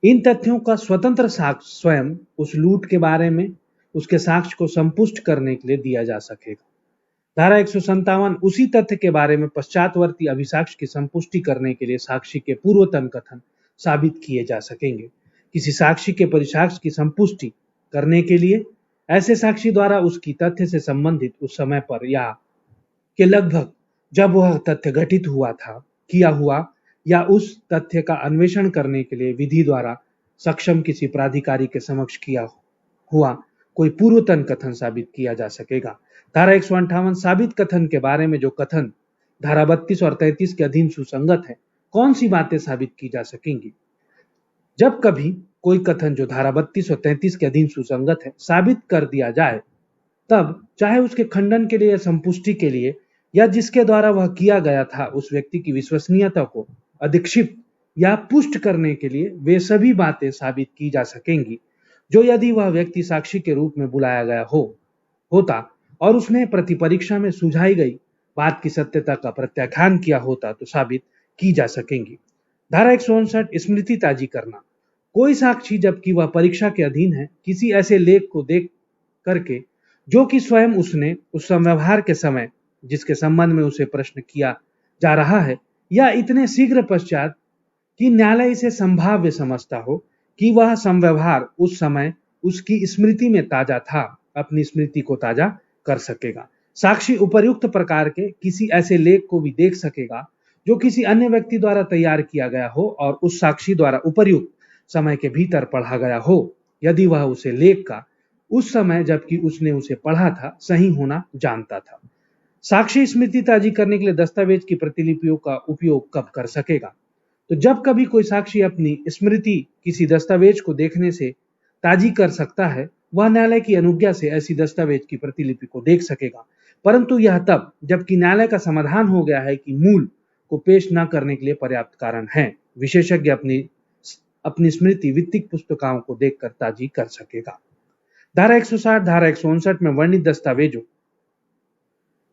इन तथ्यों का स्वतंत्र साक्ष्य स्वयं उस लूट के बारे में उसके साक्ष्य को संपुष्ट करने के लिए दिया जा सकेगा। धारा 157 उसी तथ्य के बारे में पश्चातवर्ती अभिसाक्ष्य की संपुष्टि करने के लिए साक्षी के पूर्वतन कथन साबित किए जा सकेंगे। किसी साक्षी के परिसाक्ष्य की संपुष्टि करने के लिए ऐसे साक्षी द्वारा उसकी तथ्य से संबंधित उस समय पर या के लगभग जब वह तथ्य घटित हुआ था किया हुआ या उस तथ्य का अन्वेषण करने के लिए विधि द्वारा सक्षम किसी प्राधिकारी के समक्ष किया हुआ कोई पूर्वतन कथन साबित किया जा सकेगा। धारा 158 साबित कथन के बारे में जो कथन धारा 32 और 33 के अधीन सुसंगत है, कौन सी बातें साबित की जा सकेंगी। जब कभी कोई कथन जो धारा 32 और 33 के अधीन सुसंगत है साबित कर दिया जाए, तब चाहे उसके खंडन के लिए या संपुष्टि के लिए या जिसके द्वारा वह किया गया था उस व्यक्ति की विश्वसनीयता को अधिक्षिप्त या पुष्ट करने के लिए वे सभी बातें साबित की जा सकेंगी जो यदि वह व्यक्ति साक्षी के रूप में बुलाया गया होता और उसने प्रतिपरीक्षा में सुझाई गई बात की सत्यता का प्रत्याख्यान किया होता तो साबित की जा सकेंगी। धारा 159 स्मृति ताजी करना। कोई साक्षी जबकि वह परीक्षा के अधीन है किसी ऐसे लेख को देख करके जो कि स्वयं उसने उस व्यवहार के समय जिसके संबंध में उसे प्रश्न किया जा रहा है या इतने शीघ्र पश्चात कि न्यायालय इसे संभाव्य समझता हो कि वह संव्यवहार उस समय उसकी स्मृति में ताजा था, अपनी स्मृति को ताजा कर सकेगा। साक्षी उपर्युक्त प्रकार के किसी ऐसे लेख को भी देख सकेगा जो किसी अन्य व्यक्ति द्वारा तैयार किया गया हो और उस साक्षी द्वारा उपर्युक्त समय के भीतर पढ़ा गया हो, यदि वह उसे लेख का उस समय जबकि उसने उसे पढ़ा था सही होना जानता था। साक्षी स्मृति ताजी करने के लिए दस्तावेज की प्रतिलिपियों का उपयोग कब कर सकेगा। तो जब कभी कोई साक्षी अपनी स्मृति किसी दस्तावेज को देखने से ताजी कर सकता है, वह न्यायालय की अनुज्ञा से ऐसी दस्तावेज की प्रतिलिपि को देख सकेगा, परंतु यह तब जबकि न्यायालय का समाधान हो गया है कि मूल को पेश न करने के लिए पर्याप्त कारण है। विशेषज्ञ अपनी स्मृति वित्तीय पुस्तिकाओं को देखकर ताजी कर सकेगा। धारा 160, धारा 159 में वर्णित दस्तावेजों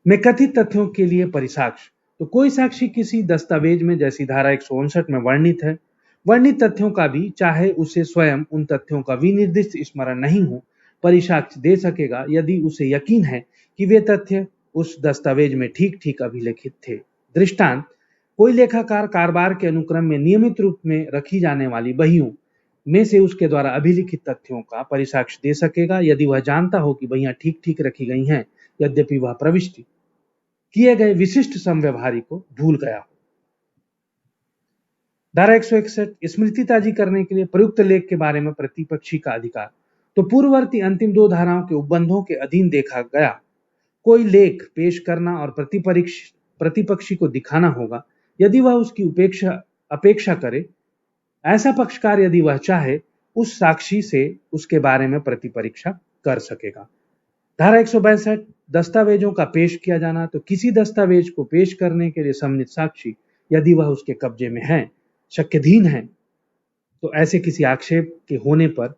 में कथित तथ्यों के लिए परिसाक्ष्य। तो कोई साक्षी किसी दस्तावेज में, जैसी धारा 159 में वर्णित है, वर्णित तथ्यों का भी, चाहे उसे स्वयं उन तथ्यों का विनिर्दिष्ट स्मरण नहीं हो, परिसाक्ष्य दे सकेगा यदि उसे यकीन है कि वे तथ्य उस दस्तावेज में ठीक ठीक अभिलेखित थे। दृष्टांत, कोई लेखाकार कारोबार के अनुक्रम में नियमित रूप में रखी जाने वाली बहियों में से उसके द्वारा अभिलिखित तथ्यों का परिसाक्ष्य दे सकेगा यदि वह जानता हो कि बहियां ठीक ठीक रखी गई हैं, यद्यपि वह प्रविष्टि किए गए विशिष्ट समव्यवहारी को भूल गया हो। धारा 161, स्मृति ताजी करने के लिए प्रयुक्त लेख के बारे में प्रतिपक्षी का अधिकार। तो पूर्ववर्ती अंतिम दो धाराओं के उपबंधों के अधीन देखा गया कोई लेख पेश करना और प्रतिपक्षी को दिखाना होगा यदि वह उसकी अपेक्षा करे। ऐसा पक्षकार यदि वह चाहे उस साक्षी से उसके बारे में प्रतिपरीक्षा कर सकेगा। धारा 162, दस्तावेजों का पेश किया जाना। तो किसी दस्तावेज को पेश करने के लिए सम्मिलित साक्षी यदि वह उसके कब्जे में है, शक्यधीन है, तो ऐसे किसी आक्षेप के होने पर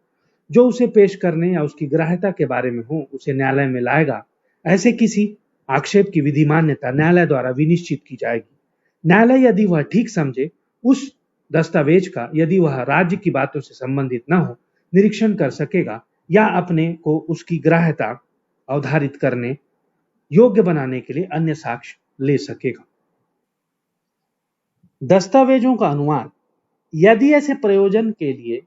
जो उसे पेश करने या उसकी ग्राह्यता के बारे में हो, उसे न्यायालय में लाएगा। ऐसे किसी आक्षेप की विधि मान्यता न्यायालय द्वारा विनिश्चित की जाएगी। न्यायालय यदि वह ठीक समझे उस दस्तावेज का, यदि वह राज्य की बातों से संबंधित न हो, निरीक्षण कर सकेगा या अपने को उसकी ग्राह्यता अवधारित करने योग्य बनाने के लिए अन्य साक्ष्य ले सकेगा। दस्तावेजों का अनुवाद। यदि ऐसे प्रयोजन के लिए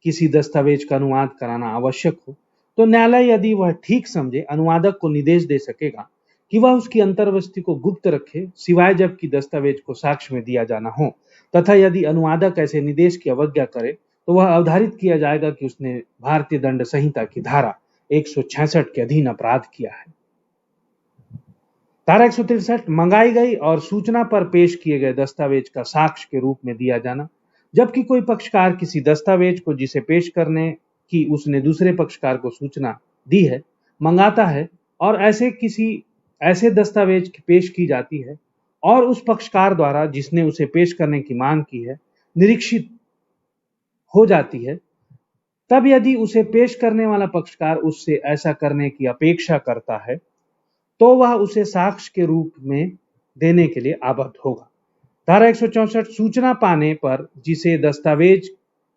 किसी दस्तावेज का अनुवाद कराना आवश्यक हो, तो न्यायालय यदि वह ठीक समझे अनुवादक को निर्देश दे सकेगा कि वह उसकी अंतर्वस्ती को गुप्त रखे, सिवाय जबकि दस्तावेज को साक्ष्य में दिया जाना हो, तथा यदि अनुवादक ऐसे निर्देश की अवज्ञा करे तो वह अवधारित किया जाएगा कि उसने भारतीय दंड संहिता की धारा 166 के अधीन अपराध किया है। धारा 163, मंगाई गई और सूचना पर पेश किए गए दस्तावेज का साक्ष्य के रूप में दिया जाना। जबकि कोई पक्षकार किसी दस्तावेज को जिसे पेश करने की उसने दूसरे पक्षकार को सूचना दी है, मंगाता है और ऐसे दस्तावेज की पेश की जाती है और उस पक्षकार द्वारा जिसने उसे पेश करने की मांग की है निरीक्षित हो जाती है, तब यदि उसे पेश करने वाला पक्षकार उससे ऐसा करने की अपेक्षा करता है तो वह उसे साक्ष्य के रूप में देने के लिए आबद्ध होगा। धारा 164, सूचना पाने पर जिसे दस्तावेज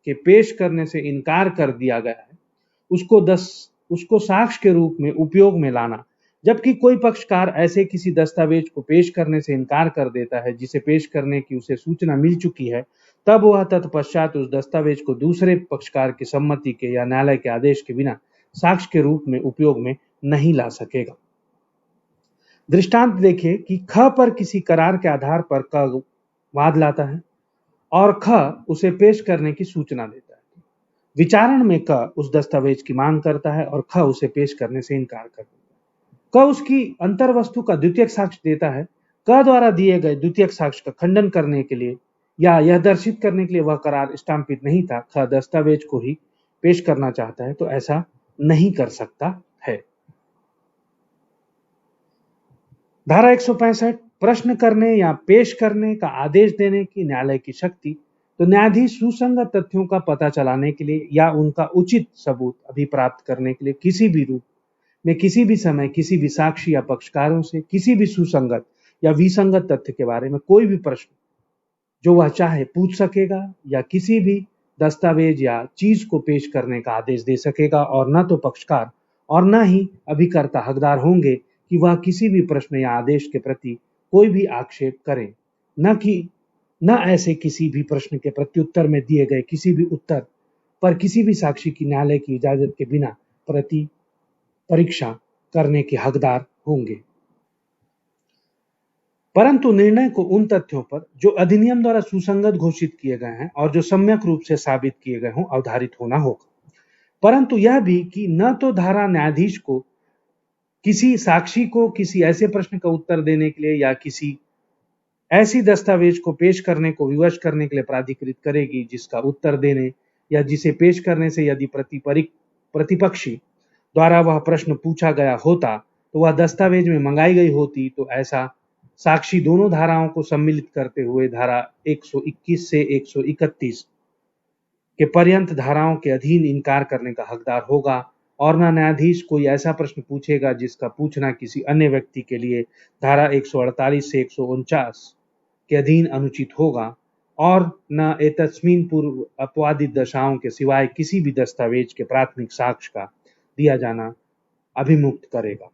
के पेश करने से इनकार कर दिया गया है उसको साक्ष्य के रूप में उपयोग में लाना। जबकि कोई पक्षकार ऐसे किसी दस्तावेज को पेश करने से इनकार कर देता है जिसे पेश करने की उसे सूचना मिल चुकी है, तब वह तत्पश्चात उस दस्तावेज को दूसरे पक्षकार की सम्मति के या न्यायालय के आदेश के बिना साक्ष्य के रूप में उपयोग में नहीं ला सकेगा। दृष्टांत देखिए कि ख पर किसी करार के आधार पर क वाद लाता है और ख उसे पेश करने की सूचना देता है। विचारण में क उस दस्तावेज की मांग करता है और ख उसे पेश करने से इनकार कर देता है। क उसकी अंतर्वस्तु का द्वितीयक साक्ष्य देता है। क द्वारा दिए गए द्वितीयक साक्ष्य का खंडन करने के लिए या यह दर्शित करने के लिए वह करार स्टाम्पित नहीं था, ख दस्तावेज को ही पेश करना चाहता है, तो ऐसा नहीं कर सकता है। धारा 165, प्रश्न करने या पेश करने का आदेश देने की न्यायालय की शक्ति। तो न्यायाधीश सुसंगत तथ्यों का पता चलाने के लिए या उनका उचित सबूत अभिप्राप्त करने के लिए किसी भी रूप में, किसी भी समय, किसी भी साक्षी या पक्षकारों से किसी भी सुसंगत या विसंगत तथ्य के बारे में कोई भी प्रश्न जो वह चाहे पूछ सकेगा या किसी भी दस्तावेज या चीज को पेश करने का आदेश दे सकेगा, और न तो पक्षकार और न ही अभिकर्ता हकदार होंगे कि वह किसी भी प्रश्न या आदेश के प्रति कोई भी आक्षेप करें, न ऐसे किसी भी प्रश्न के प्रत्युत्तर में दिए गए किसी भी उत्तर पर किसी भी साक्षी की न्यायालय की इजाजत के बिना परीक्षा करने के हकदार होंगे। परंतु निर्णय को उन तथ्यों पर जो अधिनियम द्वारा सुसंगत घोषित किए गए हैं और जो सम्यक रूप से साबित किए गए हों आधारित होना होगा। परंतु यह भी कि न तो धारा न्यायाधीश को किसी साक्षी को किसी ऐसे प्रश्न का उत्तर देने के लिए या किसी ऐसी दस्तावेज को पेश करने को विवश करने के लिए प्राधिकृत करेगी जिसका उत्तर देने या जिसे पेश करने से यदि प्रतिपक्षी द्वारा वह प्रश्न पूछा गया होता तो वह दस्तावेज में मंगाई गई होती, तो ऐसा साक्षी दोनों धाराओं को सम्मिलित करते हुए धारा 121 से 131 के पर्यंत धाराओं के अधीन इनकार करने का हकदार होगा, और न न्यायाधीश कोई ऐसा प्रश्न पूछेगा जिसका पूछना किसी अन्य व्यक्ति के लिए धारा 148 से 149 के अधीन अनुचित होगा, और न एतस्मिन पूर्व अपवादित दशाओं के सिवाय किसी भी दस्तावेज के प्राथमिक साक्ष्य का दिया जाना अभिमुक्त करेगा।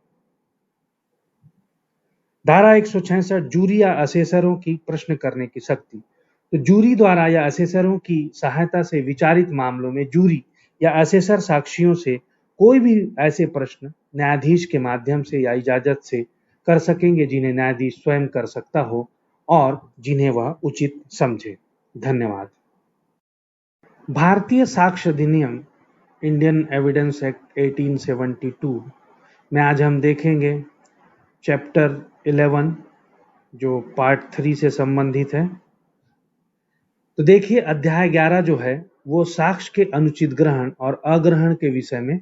धारा 166 जूरी या असेसरों की प्रश्न करने की शक्ति। तो जूरी द्वारा या असेसरों की सहायता से विचारित मामलों में जूरी या असेसर साक्षियों से कोई भी ऐसे प्रश्न न्यायाधीश के माध्यम से या इजाजत से कर सकेंगे जिन्हें न्यायाधीश स्वयं कर सकता हो और जिन्हें वह उचित समझे। धन्यवाद। भारतीय साक्ष्य अधिनियम इंडियन एविडेंस एक्ट 1872 में आज हम देखेंगे चैप्टर 11 जो पार्ट 3 से संबंधित है। तो देखिए, अध्याय 11 जो है वो साक्ष्य के अनुचित ग्रहण और अग्रहण के विषय में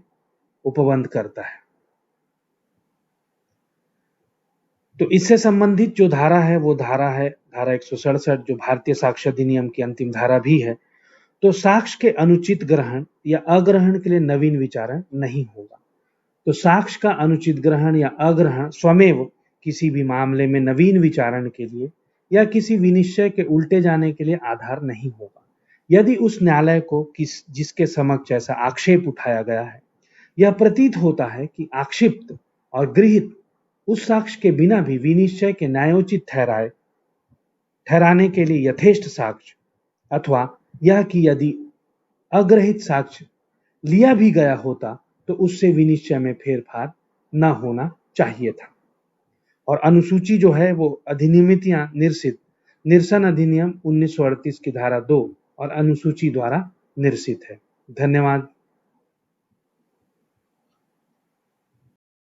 उपबंध करता है। तो इससे संबंधित जो धारा है वो धारा 167 जो भारतीय साक्ष्य अधिनियम की अंतिम धारा भी है। तो साक्ष्य के अनुचित ग्रहण या अग्रहण के लिए नवीन विचारण नहीं होगा। तो साक्ष्य का अनुचित ग्रहण या अग्रहण स्वमेव किसी भी मामले में नवीन विचारण के लिए या किसी विनिश्चय के उल्टे जाने के लिए आधार नहीं होगा। यदि उस न्यायालय को जिसके समक्ष ऐसा आक्षेप उठाया गया है यह प्रतीत होता है कि आक्षिप्त और गृहीत उस साक्ष्य के बिना भी विनिश्चय के न्यायोचित ठहराने के लिए यथेष्ट साक्ष्य, अथवा यह कि यदि अग्रहित साक्ष्य लिया भी गया होता तो उससे विनिश्चय में फेरफार न होना चाहिए था। और अनुसूची जो है वो अधिनियमितियां निरसन अधिनियम 1938 की धारा 2 और अनुसूची द्वारा निरसित है। धन्यवाद।